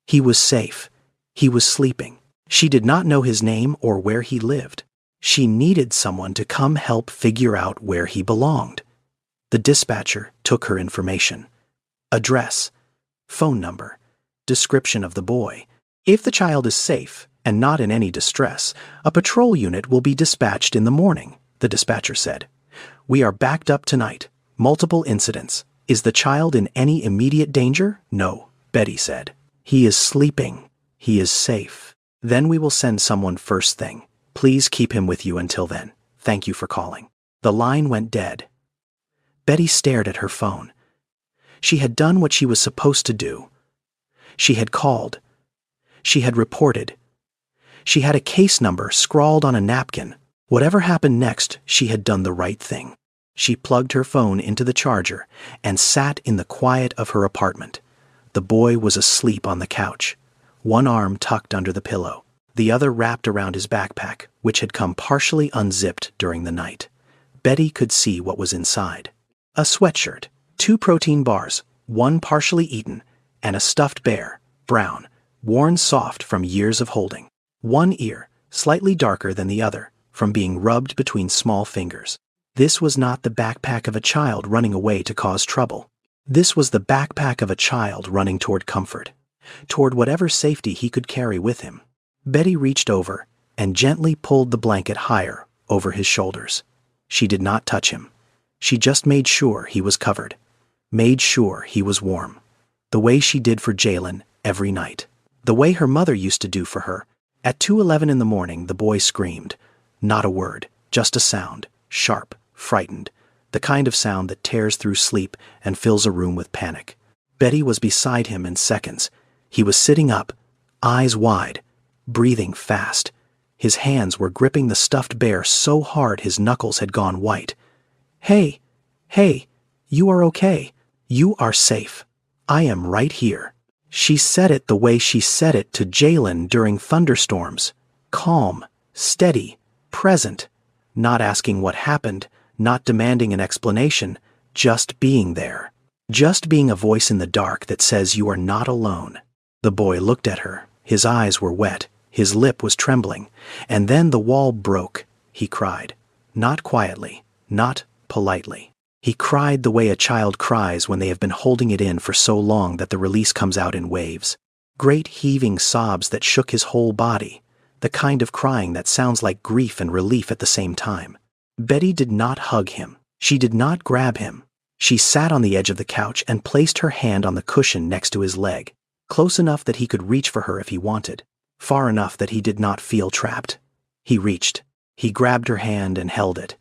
He was safe. He was sleeping. She did not know his name or where he lived. She needed someone to come help figure out where he belonged. The dispatcher took her information. Address, phone number, description of the boy. If the child is safe and not in any distress, a patrol unit will be dispatched in the morning, the dispatcher said. We are backed up tonight. Multiple incidents. Is the child in any immediate danger? No, Betty said. He is sleeping. He is safe. Then we will send someone first thing. Please keep him with you until then. Thank you for calling. The line went dead. Betty stared at her phone. She had done what she was supposed to do. She had called. She had reported. She had a case number scrawled on a napkin. Whatever happened next, she had done the right thing. She plugged her phone into the charger and sat in the quiet of her apartment. The boy was asleep on the couch, one arm tucked under the pillow, the other wrapped around his backpack, which had come partially unzipped during the night. Betty could see what was inside. A sweatshirt, 2 protein bars, one partially eaten, and a stuffed bear, brown, worn soft from years of holding. One ear, slightly darker than the other, from being rubbed between small fingers. This was not the backpack of a child running away to cause trouble. This was the backpack of a child running toward comfort, toward whatever safety he could carry with him. Betty reached over and gently pulled the blanket higher over his shoulders. She did not touch him. She just made sure he was covered, made sure he was warm, the way she did for Jalen every night, the way her mother used to do for her. At 2:11 in the morning, the boy screamed. Not a word, just a sound, sharp, frightened, the kind of sound that tears through sleep and fills a room with panic. Betty was beside him in seconds. He was sitting up, eyes wide, breathing fast. His hands were gripping the stuffed bear so hard his knuckles had gone white. Hey, you are okay. You are safe. I am right here. She said it the way she said it to Jalen during thunderstorms. Calm, steady, present, not asking what happened, not demanding an explanation, just being there. Just being a voice in the dark that says you are not alone. The boy looked at her. His eyes were wet. His lip was trembling. And then the wall broke. He cried. Not quietly, not politely. He cried the way a child cries when they have been holding it in for so long that the release comes out in waves. Great heaving sobs that shook his whole body. The kind of crying that sounds like grief and relief at the same time. Betty did not hug him. She did not grab him. She sat on the edge of the couch and placed her hand on the cushion next to his leg, close enough that he could reach for her if he wanted, far enough that he did not feel trapped. He reached. He grabbed her hand and held it.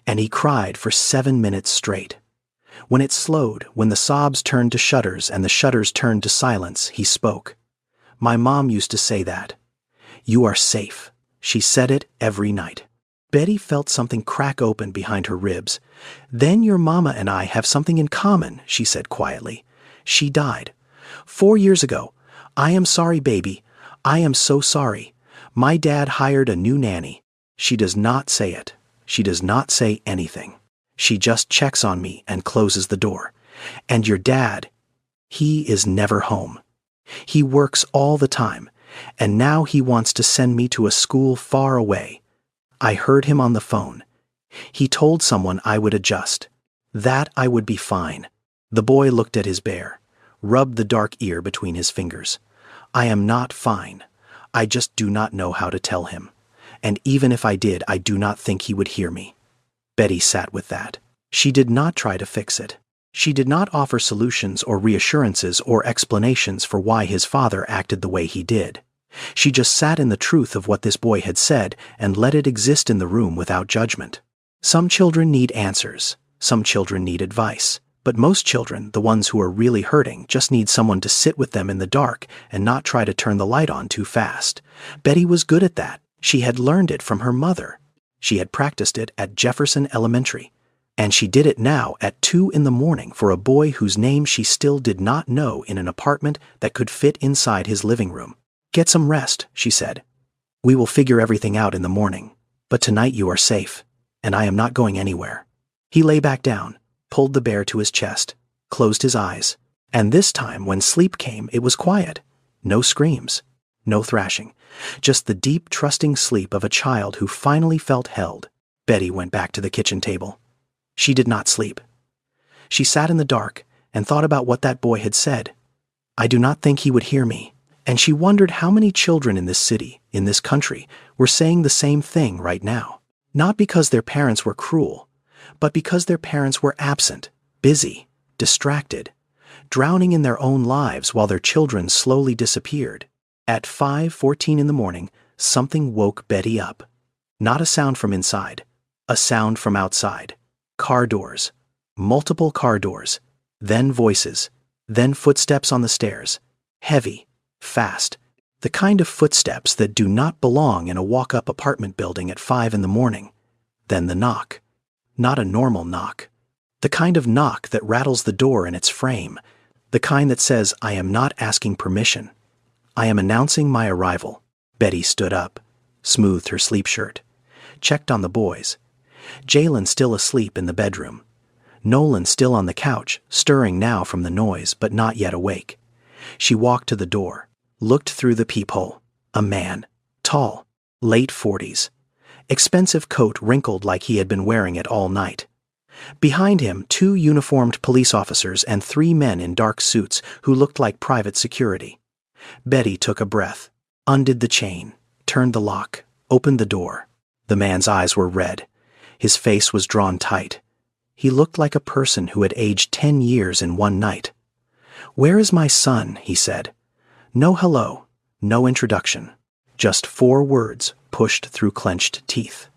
And he cried for 7 minutes straight. When it slowed, when the sobs turned to shudders and the shudders turned to silence, he spoke. My mom used to say that. You are safe. She said it every night. Betty felt something crack open behind her ribs. Then your mama and I have something in common, she said quietly. She died. 4 years ago. I am sorry, baby. I am so sorry. My dad hired a new nanny. She does not say it. She does not say anything. She just checks on me and closes the door. And your dad, he is never home. He works all the time, and now he wants to send me to a school far away. I heard him on the phone. He told someone I would adjust, that I would be fine. The boy looked at his bear, rubbed the dark ear between his fingers. I am not fine. I just do not know how to tell him. And even if I did, I do not think he would hear me. Betty sat with that. She did not try to fix it. She did not offer solutions or reassurances or explanations for why his father acted the way he did. She just sat in the truth of what this boy had said and let it exist in the room without judgment. Some children need answers. Some children need advice. But most children, the ones who are really hurting, just need someone to sit with them in the dark and not try to turn the light on too fast. Betty was good at that. She had learned it from her mother. She had practiced it at Jefferson Elementary. And she did it now at 2 in the morning for a boy whose name she still did not know in an apartment that could fit inside his living room. Get some rest, she said. We will figure everything out in the morning. But tonight you are safe, and I am not going anywhere. He lay back down, pulled the bear to his chest, closed his eyes. And this time, when sleep came, it was quiet. No screams. No thrashing. Just the deep, trusting sleep of a child who finally felt held. Betty went back to the kitchen table. She did not sleep. She sat in the dark and thought about what that boy had said. I do not think he would hear me. And she wondered how many children in this city, in this country, were saying the same thing right now. Not because their parents were cruel, but because their parents were absent, busy, distracted, drowning in their own lives while their children slowly disappeared. At 5:14 in the morning, something woke Betty up. Not a sound from inside, a sound from outside. Car doors. Multiple car doors. Then voices. Then footsteps on the stairs. Heavy. Fast. The kind of footsteps that do not belong in a walk-up apartment building at 5 in the morning. Then the knock. Not a normal knock. The kind of knock that rattles the door in its frame. The kind that says, I am not asking permission. I am announcing my arrival. Betty stood up, smoothed her sleep shirt, checked on the boys. Jalen still asleep in the bedroom. Nolan still on the couch, stirring now from the noise, but not yet awake. She walked to the door, looked through the peephole. A man, tall, late 40s. Expensive coat wrinkled like he had been wearing it all night. Behind him, 2 uniformed police officers and 3 men in dark suits who looked like private security. Betty took a breath, undid the chain, turned the lock, opened the door. The man's eyes were red. His face was drawn tight. He looked like a person who had aged 10 years in one night. Where is my son? He said. No hello, no introduction. Just 4 words pushed through clenched teeth.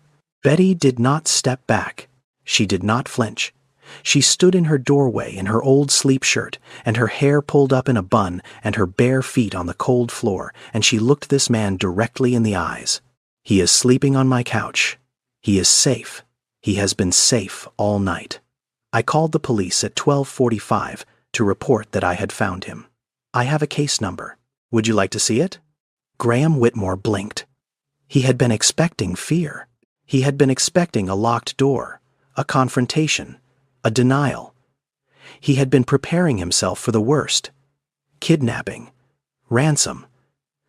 Betty did not step back. She did not flinch. She stood in her doorway in her old sleep shirt, and her hair pulled up in a bun, and her bare feet on the cold floor, and she looked this man directly in the eyes. He is sleeping on my couch. He is safe. He has been safe all night. I called the police at 12:45 to report that I had found him. I have a case number. Would you like to see it? Graham Whitmore blinked. He had been expecting fear. He had been expecting a locked door, a confrontation, a denial. He had been preparing himself for the worst. Kidnapping, ransom,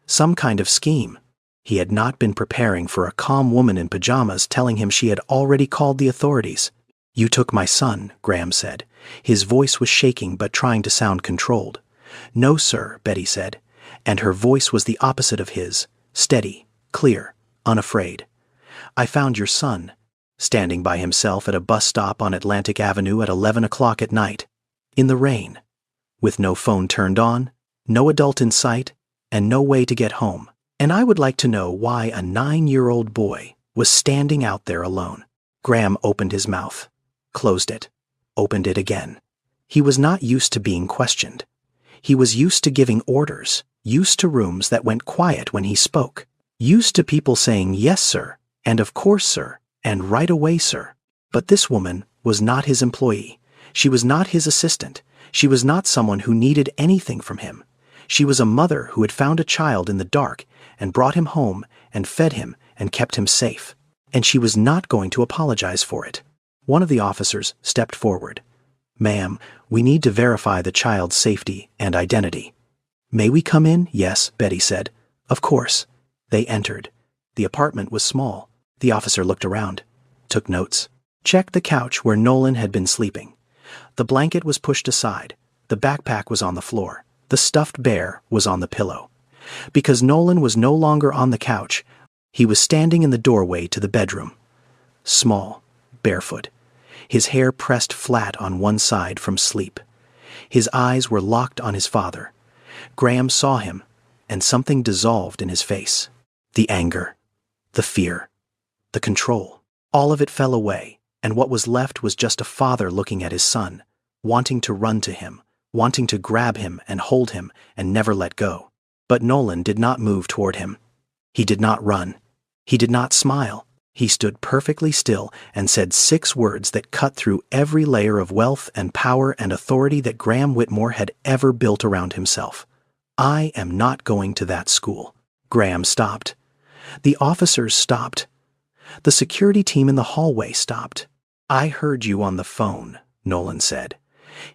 some kind of scheme. He had not been preparing for a calm woman in pajamas telling him she had already called the authorities. You took my son, Graham said. His voice was shaking but trying to sound controlled. No, sir, Betty said, and her voice was the opposite of his, steady, clear, unafraid. I found your son, standing by himself at a bus stop on Atlantic Avenue at 11 o'clock at night, in the rain, with no phone turned on, no adult in sight, and no way to get home. And I would like to know why a 9-year-old boy was standing out there alone. Graham opened his mouth, closed it, opened it again. He was not used to being questioned. He was used to giving orders, used to rooms that went quiet when he spoke, used to people saying, yes, sir, and of course, sir, and right away, sir. But this woman was not his employee. She was not his assistant. She was not someone who needed anything from him. She was a mother who had found a child in the dark and brought him home and fed him and kept him safe. And she was not going to apologize for it. One of the officers stepped forward. Ma'am, we need to verify the child's safety and identity. May we come in? Yes, Betty said. Of course. They entered. The apartment was small. The officer looked around, took notes, checked the couch where Nolan had been sleeping. The blanket was pushed aside. The backpack was on the floor. The stuffed bear was on the pillow. Because Nolan was no longer on the couch, he was standing in the doorway to the bedroom. Small, barefoot, his hair pressed flat on one side from sleep. His eyes were locked on his father. Graham saw him, and something dissolved in his face. The anger, the fear, the control. All of it fell away, and what was left was just a father looking at his son, wanting to run to him, wanting to grab him and hold him and never let go. But Nolan did not move toward him. He did not run. He did not smile. He stood perfectly still and said 6 words that cut through every layer of wealth and power and authority that Graham Whitmore had ever built around himself. I am not going to that school. Graham stopped. The officers stopped. The security team in the hallway stopped. I heard you on the phone, Nolan said.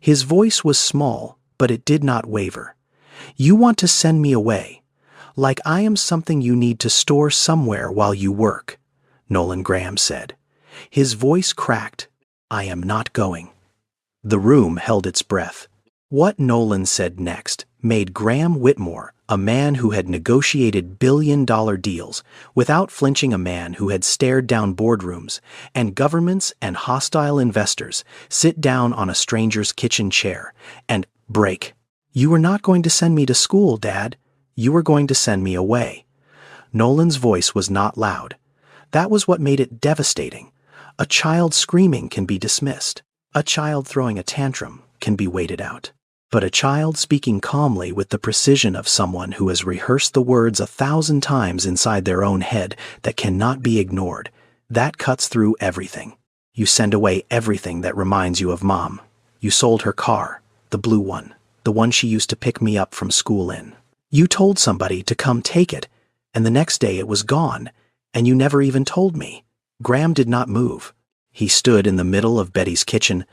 His voice was small, but it did not waver. You want to send me away, like I am something you need to store somewhere while you work," Nolan Graham said. His voice cracked. "I am not going." The room held its breath. What Nolan said next made Graham Whitmore, a man who had negotiated billion-dollar deals without flinching, a man who had stared down boardrooms and governments and hostile investors, sit down on a stranger's kitchen chair and break. "You were not going to send me to school, Dad. You were going to send me away." Nolan's voice was not loud. That was what made it devastating. A child screaming can be dismissed. A child throwing a tantrum can be waited out. But a child speaking calmly with the precision of someone who has rehearsed the words 1,000 times inside their own head that cannot be ignored, that cuts through everything. You send away everything that reminds you of Mom. You sold her car, the blue one, the one she used to pick me up from school in. You told somebody to come take it, and the next day it was gone, and you never even told me. Graham did not move. He stood in the middle of Betty's kitchen,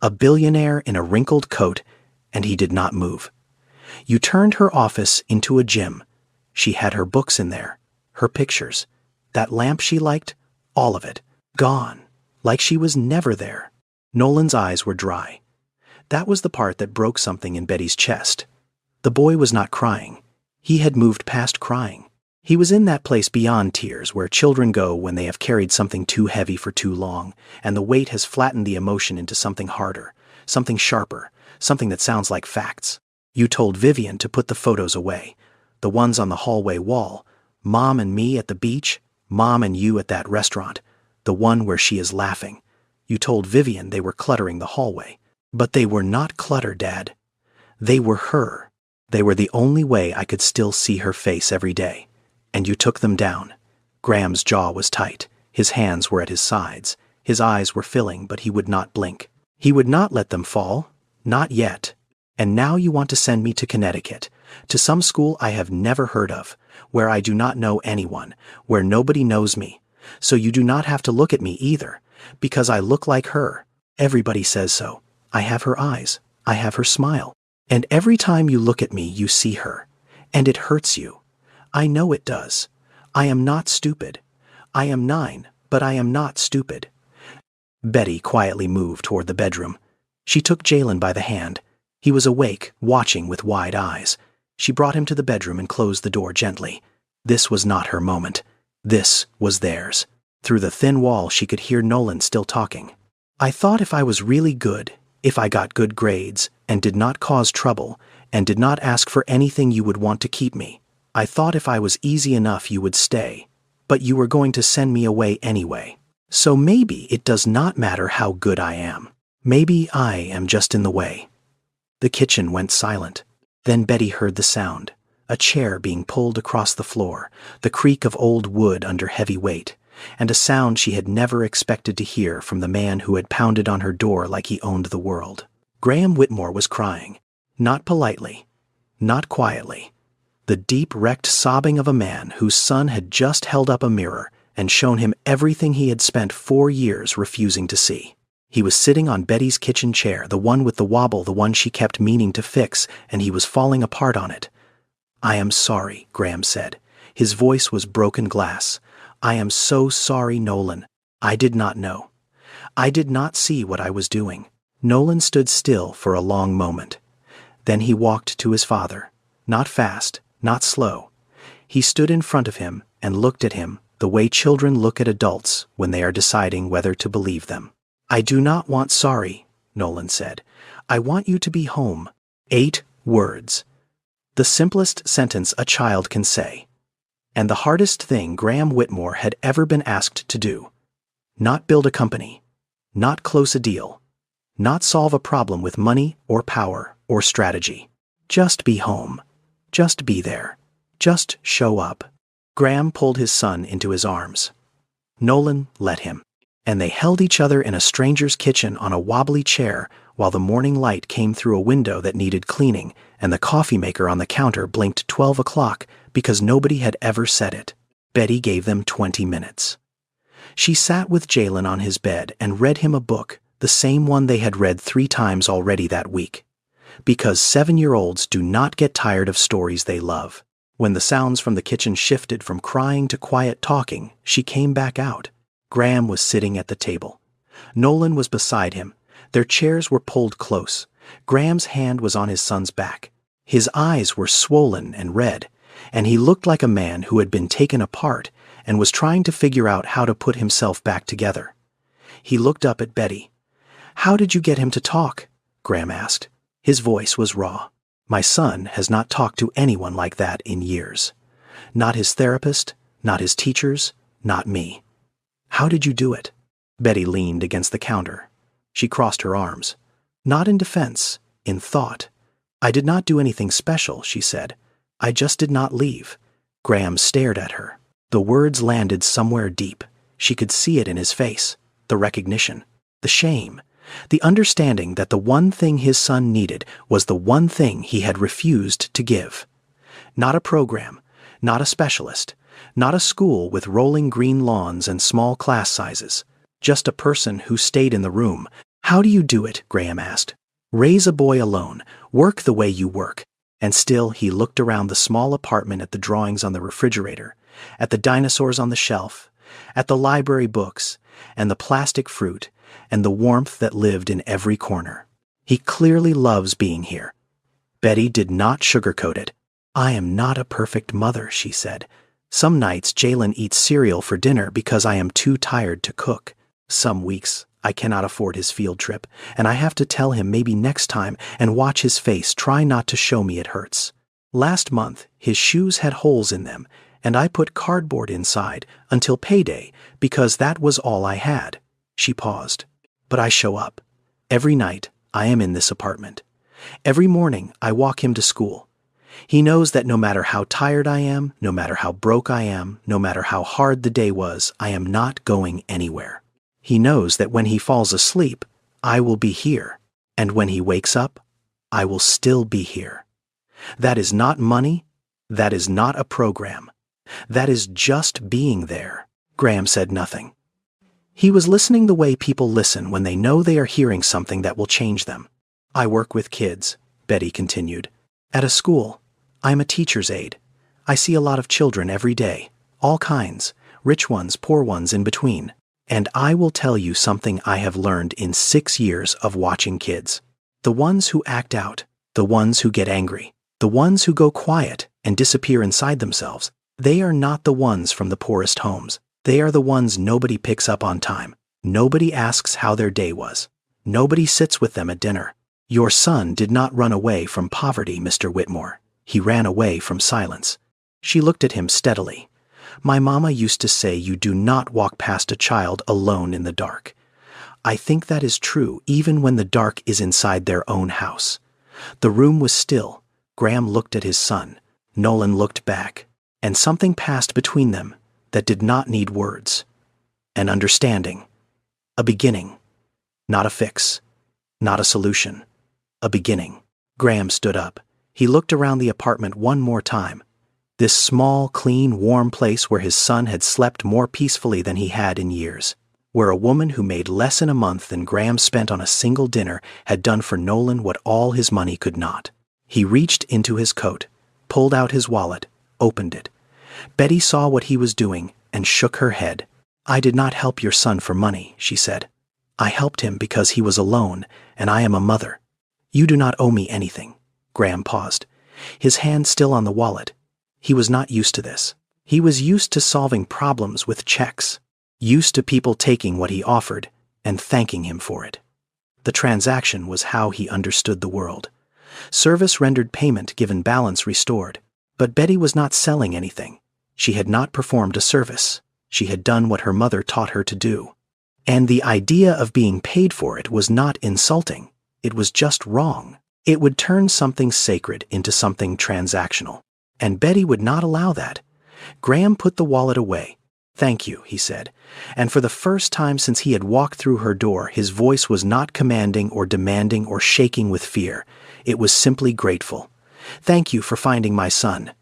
a billionaire in a wrinkled coat, and he did not move. You turned her office into a gym. She had her books in there, her pictures, that lamp she liked, all of it, gone, like she was never there. Nolan's eyes were dry. That was the part that broke something in Betty's chest. The boy was not crying. He had moved past crying. He was in that place beyond tears where children go when they have carried something too heavy for too long, and the weight has flattened the emotion into something harder, something sharper, something that sounds like facts. You told Vivian to put the photos away, the ones on the hallway wall, Mom and me at the beach, Mom and you at that restaurant, the one where she is laughing. You told Vivian they were cluttering the hallway. But they were not clutter, Dad. They were her. They were the only way I could still see her face every day. And you took them down. Graham's jaw was tight. His hands were at his sides. His eyes were filling, but he would not blink. He would not let them fall. Not yet. And now you want to send me to Connecticut, to some school I have never heard of, where I do not know anyone, where nobody knows me. So you do not have to look at me either, because I look like her. Everybody says so. I have her eyes. I have her smile. And every time you look at me, you see her. And it hurts you. I know it does. I am not stupid. I am 9, but I am not stupid. Betty quietly moved toward the bedroom. She took Jalen by the hand. He was awake, watching with wide eyes. She brought him to the bedroom and closed the door gently. This was not her moment. This was theirs. Through the thin wall, she could hear Nolan still talking. "I thought if I was really good, if I got good grades, and did not cause trouble, and did not ask for anything, you would want to keep me. I thought if I was easy enough, you would stay. But you were going to send me away anyway. So maybe it does not matter how good I am. Maybe I am just in the way." The kitchen went silent. Then Betty heard the sound, a chair being pulled across the floor, the creak of old wood under heavy weight, and a sound she had never expected to hear from the man who had pounded on her door like he owned the world. Graham Whitmore was crying, not politely, not quietly. The deep, wrecked sobbing of a man whose son had just held up a mirror and shown him everything he had spent 4 years refusing to see. He was sitting on Betty's kitchen chair, the one with the wobble, the one she kept meaning to fix, and he was falling apart on it. "I am sorry," Graham said. His voice was broken glass. "I am so sorry, Nolan. I did not know. I did not see what I was doing." Nolan stood still for a long moment. Then he walked to his father, not fast, not slow. He stood in front of him and looked at him the way children look at adults when they are deciding whether to believe them. "I do not want sorry," Nolan said. "I want you to be home." 8 words. The simplest sentence a child can say. And the hardest thing Graham Whitmore had ever been asked to do. Not build a company. Not close a deal. Not solve a problem with money or power or strategy. Just be home. Just be there. Just show up. Graham pulled his son into his arms. Nolan let him. And they held each other in a stranger's kitchen on a wobbly chair while the morning light came through a window that needed cleaning and the coffee maker on the counter blinked 12 o'clock because nobody had ever said it. Betty gave them 20 minutes. She sat with Jalen on his bed and read him a book, the same one they had read 3 times already that week. Because 7-year-olds do not get tired of stories they love. When the sounds from the kitchen shifted from crying to quiet talking, she came back out. Graham was sitting at the table. Nolan was beside him. Their chairs were pulled close. Graham's hand was on his son's back. His eyes were swollen and red, and he looked like a man who had been taken apart and was trying to figure out how to put himself back together. He looked up at Betty. "How did you get him to talk?" Graham asked. His voice was raw. "My son has not talked to anyone like that in years. Not his therapist, not his teachers, not me." "How did you do it?" Betty leaned against the counter. She crossed her arms. "Not in defense, in thought. I did not do anything special," she said. "I just did not leave." Graham stared at her. The words landed somewhere deep. She could see it in his face. The recognition. The shame. The understanding that the one thing his son needed was the one thing he had refused to give. Not a program, not a specialist, not a school with rolling green lawns and small class sizes. Just a person who stayed in the room. "How do you do it?" Graham asked. "Raise a boy alone, work the way you work." And still he looked around the small apartment at the drawings on the refrigerator, at the dinosaurs on the shelf, at the library books, and the plastic fruit, and the warmth that lived in every corner. He clearly loves being here. Betty did not sugarcoat it. "I am not a perfect mother," she said. "Some nights Jalen eats cereal for dinner because I am too tired to cook. Some weeks I cannot afford his field trip, and I have to tell him maybe next time and watch his face try not to show me it hurts. Last month his shoes had holes in them, and I put cardboard inside until payday because that was all I had." She paused. "But I show up. Every night I am in this apartment. Every morning I walk him to school. He knows that no matter how tired I am, no matter how broke I am, no matter how hard the day was, I am not going anywhere. He knows that when he falls asleep, I will be here, and when he wakes up, I will still be here. That is not money. That is not a program. That is just being there." Graham said nothing. He was listening the way people listen when they know they are hearing something that will change them. "I work with kids," Betty continued. "At a school. I am a teacher's aide. I see a lot of children every day, all kinds, rich ones, poor ones, in between. And I will tell you something I have learned in 6 years of watching kids. The ones who act out, the ones who get angry, the ones who go quiet and disappear inside themselves, they are not the ones from the poorest homes. They are the ones nobody picks up on time. Nobody asks how their day was. Nobody sits with them at dinner. Your son did not run away from poverty, Mr. Whitmore. He ran away from silence." She looked at him steadily. "My mama used to say you do not walk past a child alone in the dark. I think that is true even when the dark is inside their own house." The room was still. Graham looked at his son. Nolan looked back. And something passed between them that did not need words. An understanding. A beginning. Not a fix. Not a solution. A beginning. Graham stood up. He looked around the apartment one more time. This small, clean, warm place where his son had slept more peacefully than he had in years. Where a woman who made less in a month than Graham spent on a single dinner had done for Nolan what all his money could not. He reached into his coat, pulled out his wallet, opened it. Betty saw what he was doing and shook her head. "I did not help your son for money," she said. "I helped him because he was alone, and I am a mother. You do not owe me anything." Graham paused, his hand still on the wallet. He was not used to this. He was used to solving problems with checks, used to people taking what he offered and thanking him for it. The transaction was how he understood the world. Service rendered payment given balance restored. But Betty was not selling anything. She had not performed a service. She had done what her mother taught her to do. And the idea of being paid for it was not insulting. It was just wrong. It would turn something sacred into something transactional. And Betty would not allow that. Graham put the wallet away. "Thank you," he said. And for the first time since he had walked through her door, his voice was not commanding or demanding or shaking with fear. It was simply grateful. "Thank you for finding my son."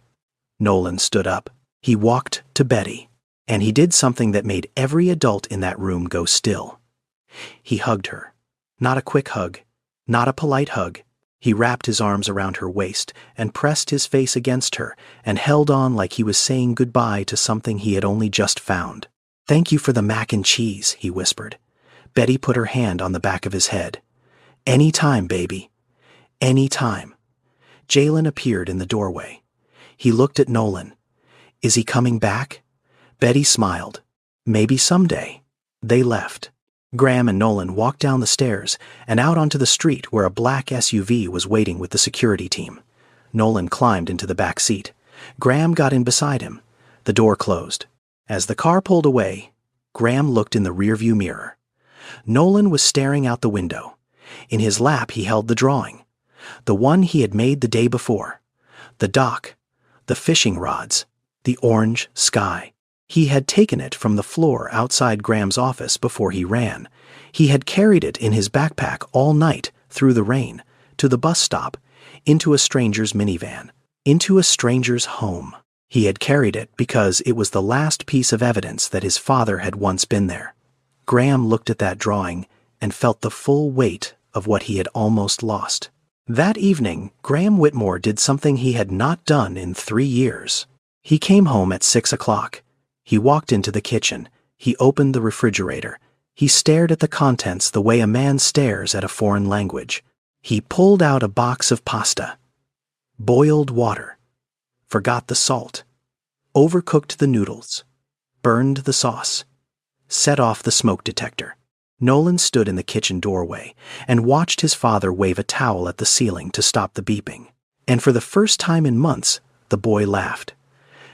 Nolan stood up. He walked to Betty. And he did something that made every adult in that room go still. He hugged her. Not a quick hug. Not a polite hug. He wrapped his arms around her waist and pressed his face against her and held on like he was saying goodbye to something he had only just found. "Thank you for the mac and cheese," he whispered. Betty put her hand on the back of his head. "Any time, baby. Any time." Jalen appeared in the doorway. He looked at Nolan. "Is he coming back?" Betty smiled. "Maybe someday." They left. Graham and Nolan walked down the stairs and out onto the street where a black SUV was waiting with the security team. Nolan climbed into the back seat. Graham got in beside him. The door closed. As the car pulled away, Graham looked in the rearview mirror. Nolan was staring out the window. In his lap he held the drawing. The one he had made the day before. The dock, the fishing rods, the orange sky. He had taken it from the floor outside Graham's office before he ran. He had carried it in his backpack all night, through the rain, to the bus stop, into a stranger's minivan, into a stranger's home. He had carried it because it was the last piece of evidence that his father had once been there. Graham looked at that drawing and felt the full weight of what he had almost lost. That evening, Graham Whitmore did something he had not done in 3 years. He came home at 6 o'clock. He walked into the kitchen. He opened the refrigerator. He stared at the contents the way a man stares at a foreign language. He pulled out a box of pasta. Boiled water. Forgot the salt. Overcooked the noodles. Burned the sauce. Set off the smoke detector. Nolan stood in the kitchen doorway and watched his father wave a towel at the ceiling to stop the beeping. And for the first time in months, the boy laughed.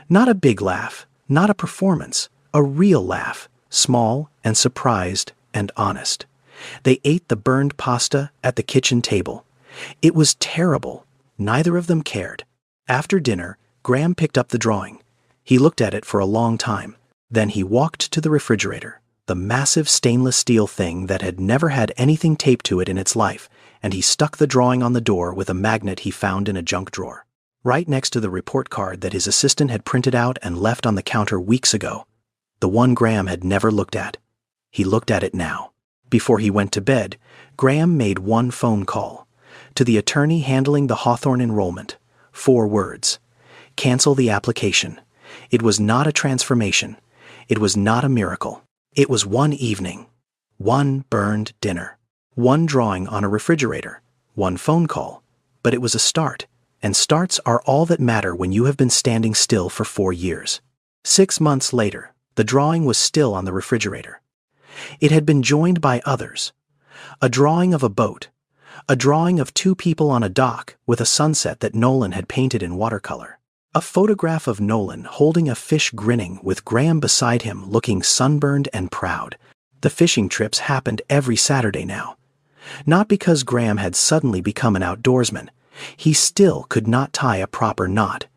Not a big laugh. Not a performance, a real laugh, small and surprised and honest. They ate the burned pasta at the kitchen table. It was terrible. Neither of them cared. After dinner, Graham picked up the drawing. He looked at it for a long time. Then he walked to the refrigerator, the massive stainless steel thing that had never had anything taped to it in its life, and he stuck the drawing on the door with a magnet he found in a junk drawer. Right next to the report card that his assistant had printed out and left on the counter weeks ago. The one Graham had never looked at. He looked at it now. Before he went to bed, Graham made one phone call. To the attorney handling the Hawthorne enrollment. 4 words. Cancel the application. It was not a transformation. It was not a miracle. It was one evening. One burned dinner. One drawing on a refrigerator. One phone call. But it was a start. And starts are all that matter when you have been standing still for 4 years. 6 months later, the drawing was still on the refrigerator. It had been joined by others. A drawing of a boat. A drawing of 2 people on a dock with a sunset that Nolan had painted in watercolor. A photograph of Nolan holding a fish grinning with Graham beside him looking sunburned and proud. The fishing trips happened every Saturday now. Not because Graham had suddenly become an outdoorsman. He still could not tie a proper knot.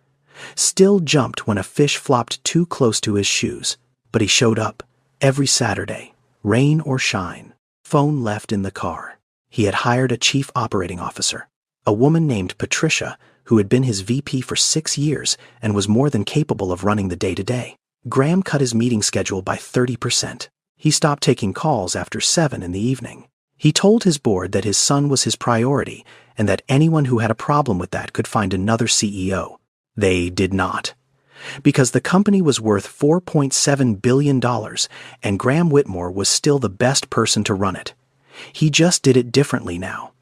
Still jumped when a fish flopped too close to his shoes. But he showed up, every Saturday, rain or shine. Phone left in the car. He had hired a chief operating officer, a woman named Patricia, who had been his VP for 6 years and was more than capable of running the day-to-day. Graham cut his meeting schedule by 30%. He stopped taking calls after 7 in the evening. He told his board that his son was his priority and that anyone who had a problem with that could find another CEO. They did not. Because the company was worth $4.7 billion and Graham Whitmore was still the best person to run it. He just did it differently now.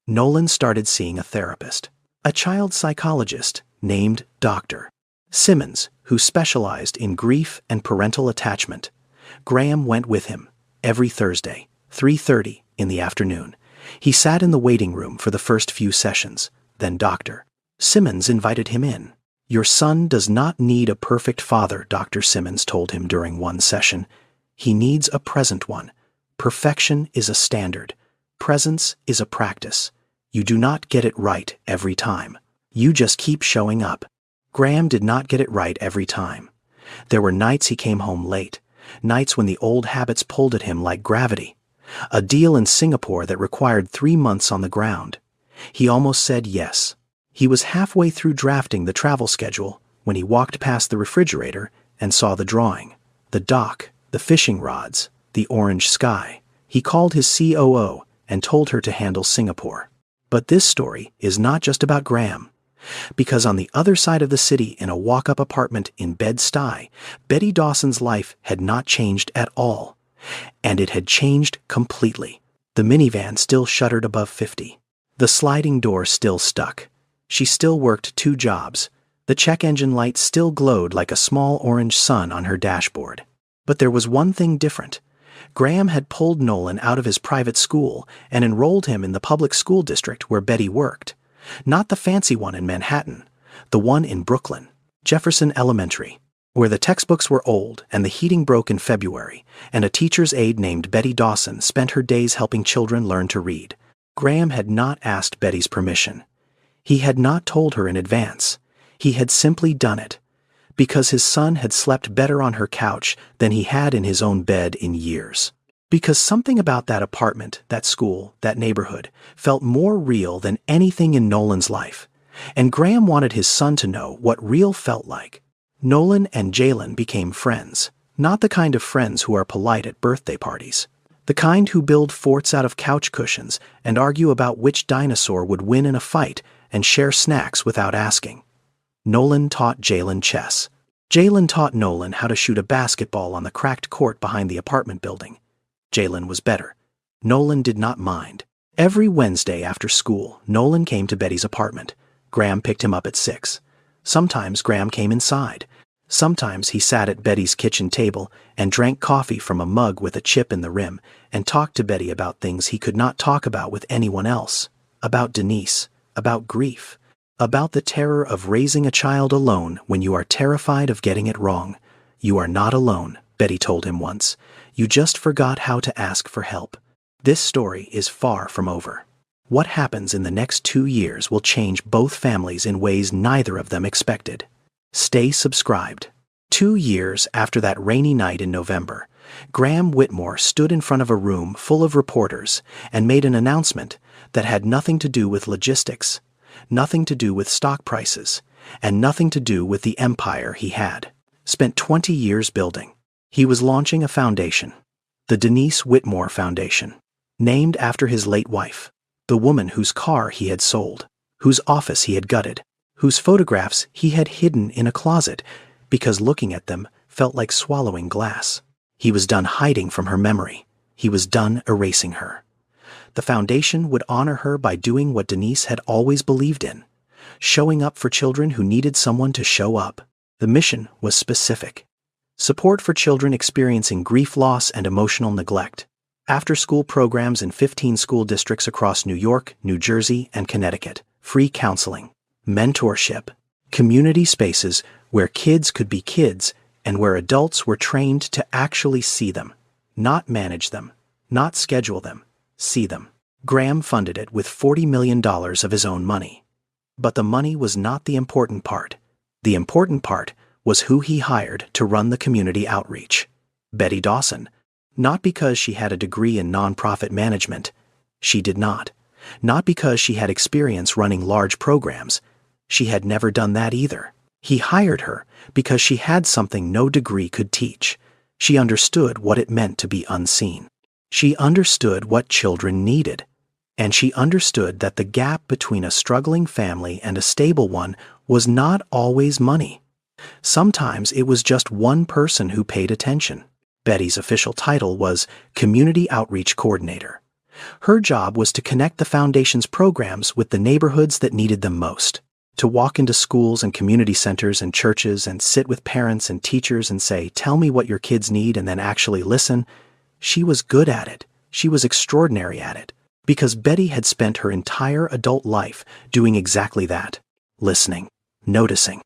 Nolan started seeing a therapist, a child psychologist named Dr. Simmons, who specialized in grief and parental attachment. Graham went with him every Thursday, 3:30 in the afternoon. He sat in the waiting room for the first few sessions. Then Dr. Simmons invited him in. "Your son does not need a perfect father," Dr. Simmons told him during one session. "He needs a present one. Perfection is a standard. Presence is a practice. You do not get it right every time. You just keep showing up." Graham did not get it right every time. There were nights he came home late, nights when the old habits pulled at him like gravity. A deal in Singapore that required 3 months on the ground. He almost said yes. He was halfway through drafting the travel schedule when he walked past the refrigerator and saw the drawing, the dock, the fishing rods, the orange sky. He called his COO and told her to handle Singapore. But this story is not just about Graham. Because on the other side of the city in a walk-up apartment in Bed-Stuy, Betty Dawson's life had not changed at all. And it had changed completely. The minivan still shuddered above 50. The sliding door still stuck. She still worked 2 jobs. The check engine light still glowed like a small orange sun on her dashboard. But there was one thing different. Graham had pulled Nolan out of his private school and enrolled him in the public school district where Betty worked. Not the fancy one in Manhattan, the one in Brooklyn, Jefferson Elementary, where the textbooks were old and the heating broke in February, and a teacher's aide named Betty Dawson spent her days helping children learn to read. Graham had not asked Betty's permission. He had not told her in advance. He had simply done it, because his son had slept better on her couch than he had in his own bed in years. Because something about that apartment, that school, that neighborhood, felt more real than anything in Nolan's life. And Graham wanted his son to know what real felt like. Nolan and Jalen became friends. Not the kind of friends who are polite at birthday parties. The kind who build forts out of couch cushions and argue about which dinosaur would win in a fight and share snacks without asking. Nolan taught Jalen chess. Jalen taught Nolan how to shoot a basketball on the cracked court behind the apartment building. Jalen was better. Nolan did not mind. Every Wednesday after school, Nolan came to Betty's apartment. Graham picked him up at 6. Sometimes Graham came inside. Sometimes he sat at Betty's kitchen table and drank coffee from a mug with a chip in the rim and talked to Betty about things he could not talk about with anyone else. About Denise, about grief, about the terror of raising a child alone when you are terrified of getting it wrong. You are not alone, Betty told him once. You just forgot how to ask for help. This story is far from over. What happens in the next 2 years will change both families in ways neither of them expected. Stay subscribed. 2 years after that rainy night in November, Graham Whitmore stood in front of a room full of reporters and made an announcement that had nothing to do with logistics, nothing to do with stock prices, and nothing to do with the empire he had spent 20 years building. He was launching a foundation, the Denise Whitmore Foundation, named after his late wife, the woman whose car he had sold, whose office he had gutted, whose photographs he had hidden in a closet because looking at them felt like swallowing glass. He was done hiding from her memory. He was done erasing her. The foundation would honor her by doing what Denise had always believed in, showing up for children who needed someone to show up. The mission was specific. Support for children experiencing grief loss and emotional neglect. After-school programs in 15 school districts across New York, New Jersey, and Connecticut. Free counseling. Mentorship. Community spaces where kids could be kids and where adults were trained to actually see them. Not manage them. Not schedule them. See them. Graham funded it with $40 million of his own money. But the money was not the important part. The important part was who he hired to run the community outreach. Betty Dawson. Not because she had a degree in nonprofit management. She did not. Not because she had experience running large programs. She had never done that either. He hired her because she had something no degree could teach. She understood what it meant to be unseen. She understood what children needed. And she understood that the gap between a struggling family and a stable one was not always money. Sometimes it was just one person who paid attention. Betty's official title was Community Outreach Coordinator. Her job was to connect the foundation's programs with the neighborhoods that needed them most. To walk into schools and community centers and churches and sit with parents and teachers and say, "Tell me what your kids need," and then actually listen. She was good at it. She was extraordinary at it. Because Betty had spent her entire adult life doing exactly that. Listening. Noticing.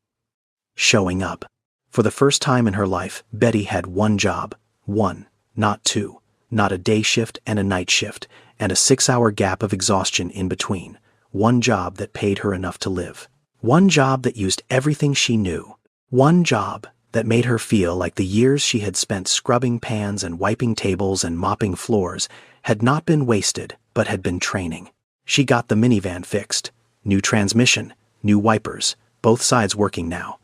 Showing up. For the first time in her life, Betty had one job. One, not two. Not a day shift and a night shift, and a 6-hour gap of exhaustion in between. One job that paid her enough to live. One job that used everything she knew. One job that made her feel like the years she had spent scrubbing pans and wiping tables and mopping floors had not been wasted, but had been training. She got the minivan fixed. New transmission, new wipers, both sides working now.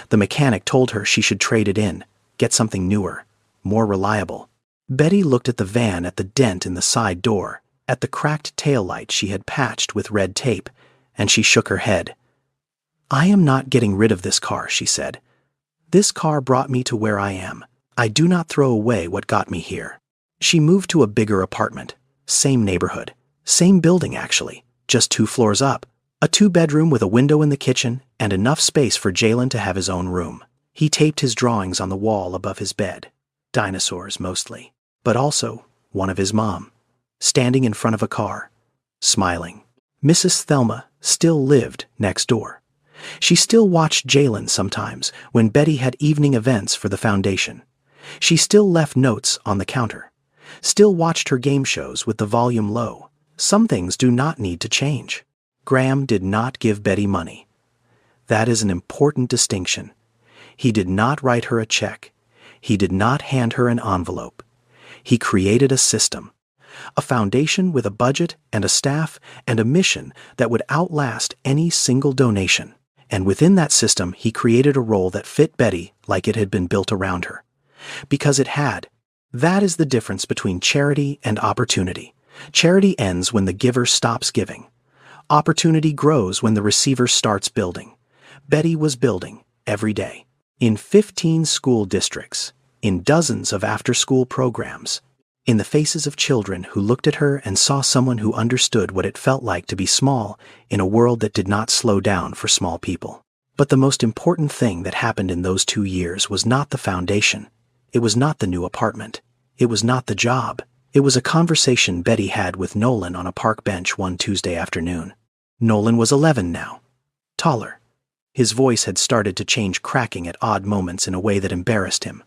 The mechanic told her she should trade it in, get something newer, more reliable. Betty looked at the van at the dent in the side door. at the cracked taillight she had patched with red tape, and she shook her head. "I am not getting rid of this car," she said. "This car brought me to where I am. I do not throw away what got me here." She moved to a bigger apartment. Same neighborhood. Same building, actually. Just 2 floors up. A 2-bedroom with a window in the kitchen and enough space for Jalen to have his own room. He taped his drawings on the wall above his bed. Dinosaurs, mostly. But also one of his mom. Standing in front of a car. Smiling. Mrs. Thelma still lived next door. She still watched Jalen sometimes when Betty had evening events for the foundation. She still left notes on the counter. Still watched her game shows with the volume low. Some things do not need to change. Graham did not give Betty money. That is an important distinction. He did not write her a check. He did not hand her an envelope. He created a system. A foundation with a budget and a staff and a mission that would outlast any single donation. And within that system, he created a role that fit Betty like it had been built around her. Because it had. That is the difference between charity and opportunity. Charity ends when the giver stops giving. Opportunity grows when the receiver starts building. Betty was building every day. In 15 school districts, in dozens of after-school programs, in the faces of children who looked at her and saw someone who understood what it felt like to be small in a world that did not slow down for small people. But the most important thing that happened in those 2 years was not the foundation. It was not the new apartment. It was not the job. It was a conversation Betty had with Nolan on a park bench one Tuesday afternoon. Nolan was 11 now. Taller. His voice had started to change, cracking at odd moments in a way that embarrassed him.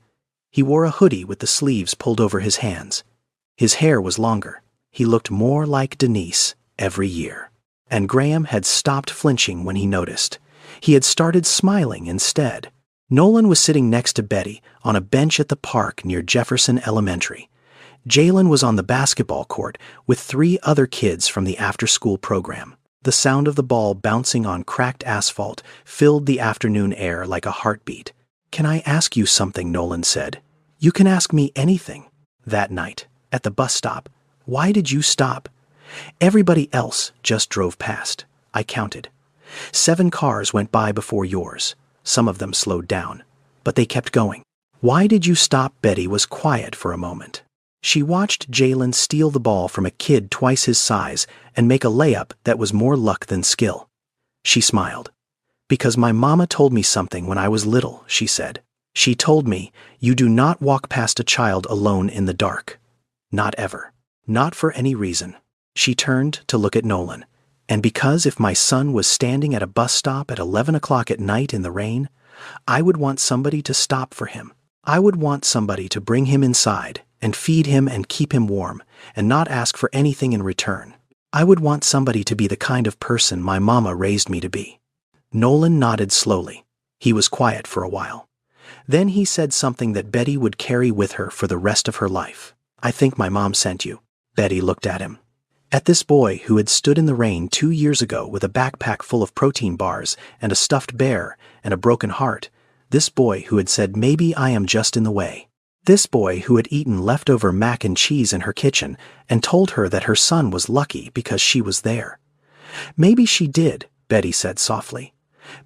He wore a hoodie with the sleeves pulled over his hands. His hair was longer. He looked more like Denise every year. And Graham had stopped flinching when he noticed. He had started smiling instead. Nolan was sitting next to Betty on a bench at the park near Jefferson Elementary. Jalen was on the basketball court with 3 other kids from the after-school program. The sound of the ball bouncing on cracked asphalt filled the afternoon air like a heartbeat. "Can I ask you something?" Nolan said. "You can ask me anything." That night, at the bus stop, "Why did you stop?" "Everybody else just drove past." I counted. 7 cars went by before yours. Some of them slowed down, but they kept going. "Why did you stop?" Betty was quiet for a moment. She watched Jalen steal the ball from a kid twice his size and make a layup that was more luck than skill. She smiled. "Because my mama told me something when I was little," she said. "She told me, you do not walk past a child alone in the dark. Not ever. Not for any reason." She turned to look at Nolan. "And because if my son was standing at a bus stop at 11 o'clock at night in the rain, I would want somebody to stop for him. I would want somebody to bring him inside and feed him and keep him warm and not ask for anything in return. I would want somebody to be the kind of person my mama raised me to be." Nolan nodded slowly. He was quiet for a while. Then he said something that Betty would carry with her for the rest of her life. "I think my mom sent you." Betty looked at him. At this boy who had stood in the rain 2 years ago with a backpack full of protein bars and a stuffed bear and a broken heart. This boy who had said, "Maybe I am just in the way." This boy who had eaten leftover mac and cheese in her kitchen and told her that her son was lucky because she was there. "Maybe she did," Betty said softly.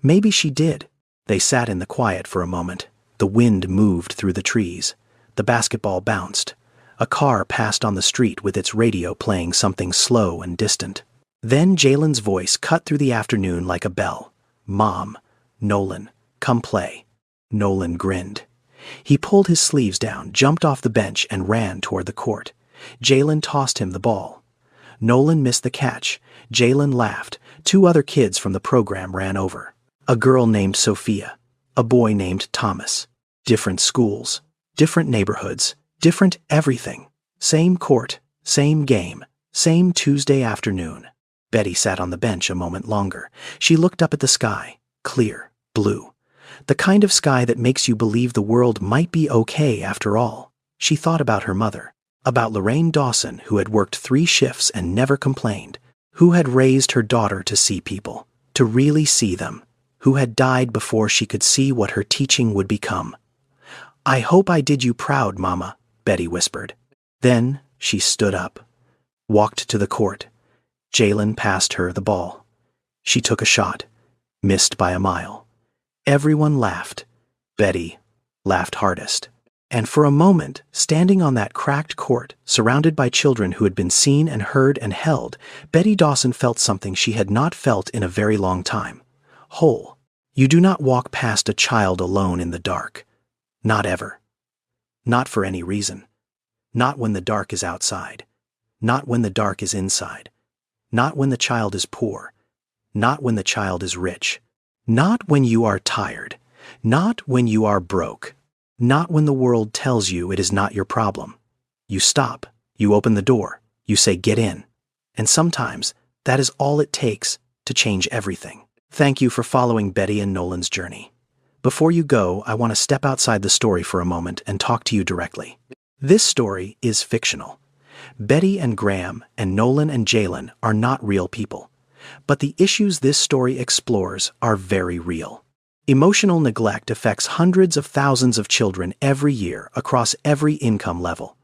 "Maybe she did." They sat in the quiet for a moment. The wind moved through the trees. The basketball bounced. A car passed on the street with its radio playing something slow and distant. Then Jalen's voice cut through the afternoon like a bell. "Mom, Nolan, come play." Nolan grinned. He pulled his sleeves down, jumped off the bench, and ran toward the court. Jalen tossed him the ball. Nolan missed the catch. Jalen laughed. 2 other kids from the program ran over. A girl named Sophia. A boy named Thomas. Different schools. Different neighborhoods. Different everything. Same court. Same game. Same Tuesday afternoon. Betty sat on the bench a moment longer. She looked up at the sky. Clear. Blue. The kind of sky that makes you believe the world might be okay after all. She thought about her mother, about Lorraine Dawson, who had worked 3 shifts and never complained, who had raised her daughter to see people, to really see them, who had died before she could see what her teaching would become. "I hope I did you proud, Mama," Betty whispered. Then she stood up. walked to the court. Jalen passed her the ball. She took a shot, missed by a mile. Everyone laughed. Betty laughed hardest. And for a moment, standing on that cracked court, surrounded by children who had been seen and heard and held, Betty Dawson felt something she had not felt in a very long time. Whole. You do not walk past a child alone in the dark. Not ever. Not for any reason. Not when the dark is outside. Not when the dark is inside. Not when the child is poor. Not when the child is rich. Not when you are tired. Not when you are broke. Not when the world tells you it is not your problem. You stop. You open the door. You say, "Get in." And sometimes that is all it takes to change everything. Thank you for following Betty and Nolan's journey. Before you go, I want to step outside the story for a moment and talk to you directly. This story is fictional. Betty and Graham and Nolan and Jalen are not real people. But the issues this story explores are very real. Emotional neglect affects hundreds of thousands of children every year across every income level.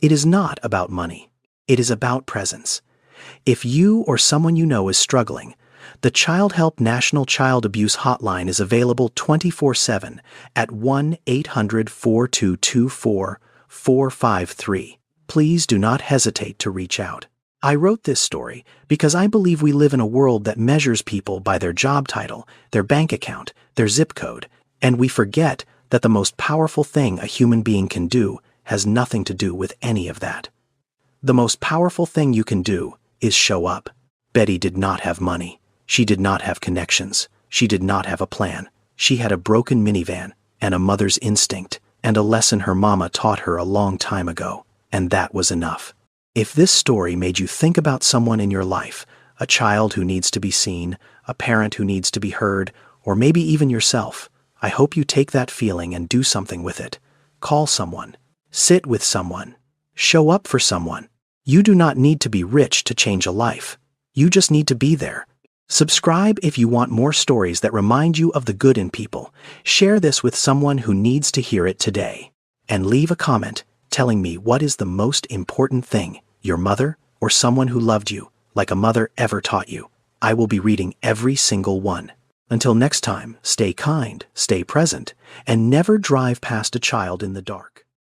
It is not about money. It is about presence. If you or someone you know is struggling, the Child Help National Child Abuse Hotline is available 24/7 at 1-800-422-4453. Please do not hesitate to reach out. I wrote this story because I believe we live in a world that measures people by their job title, their bank account, their zip code, and we forget that the most powerful thing a human being can do has nothing to do with any of that. The most powerful thing you can do is show up. Betty did not have money. She did not have connections. She did not have a plan. She had a broken minivan and a mother's instinct and a lesson her mama taught her a long time ago, and that was enough. If this story made you think about someone in your life, a child who needs to be seen, a parent who needs to be heard, or maybe even yourself, I hope you take that feeling and do something with it. Call someone. Sit with someone. Show up for someone. You do not need to be rich to change a life. You just need to be there. Subscribe if you want more stories that remind you of the good in people. Share this with someone who needs to hear it today. And leave a comment telling me what is the most important thing your mother or someone who loved you like a mother ever taught you. I will be reading every single one. Until next time, stay kind, stay present, and never drive past a child in the dark.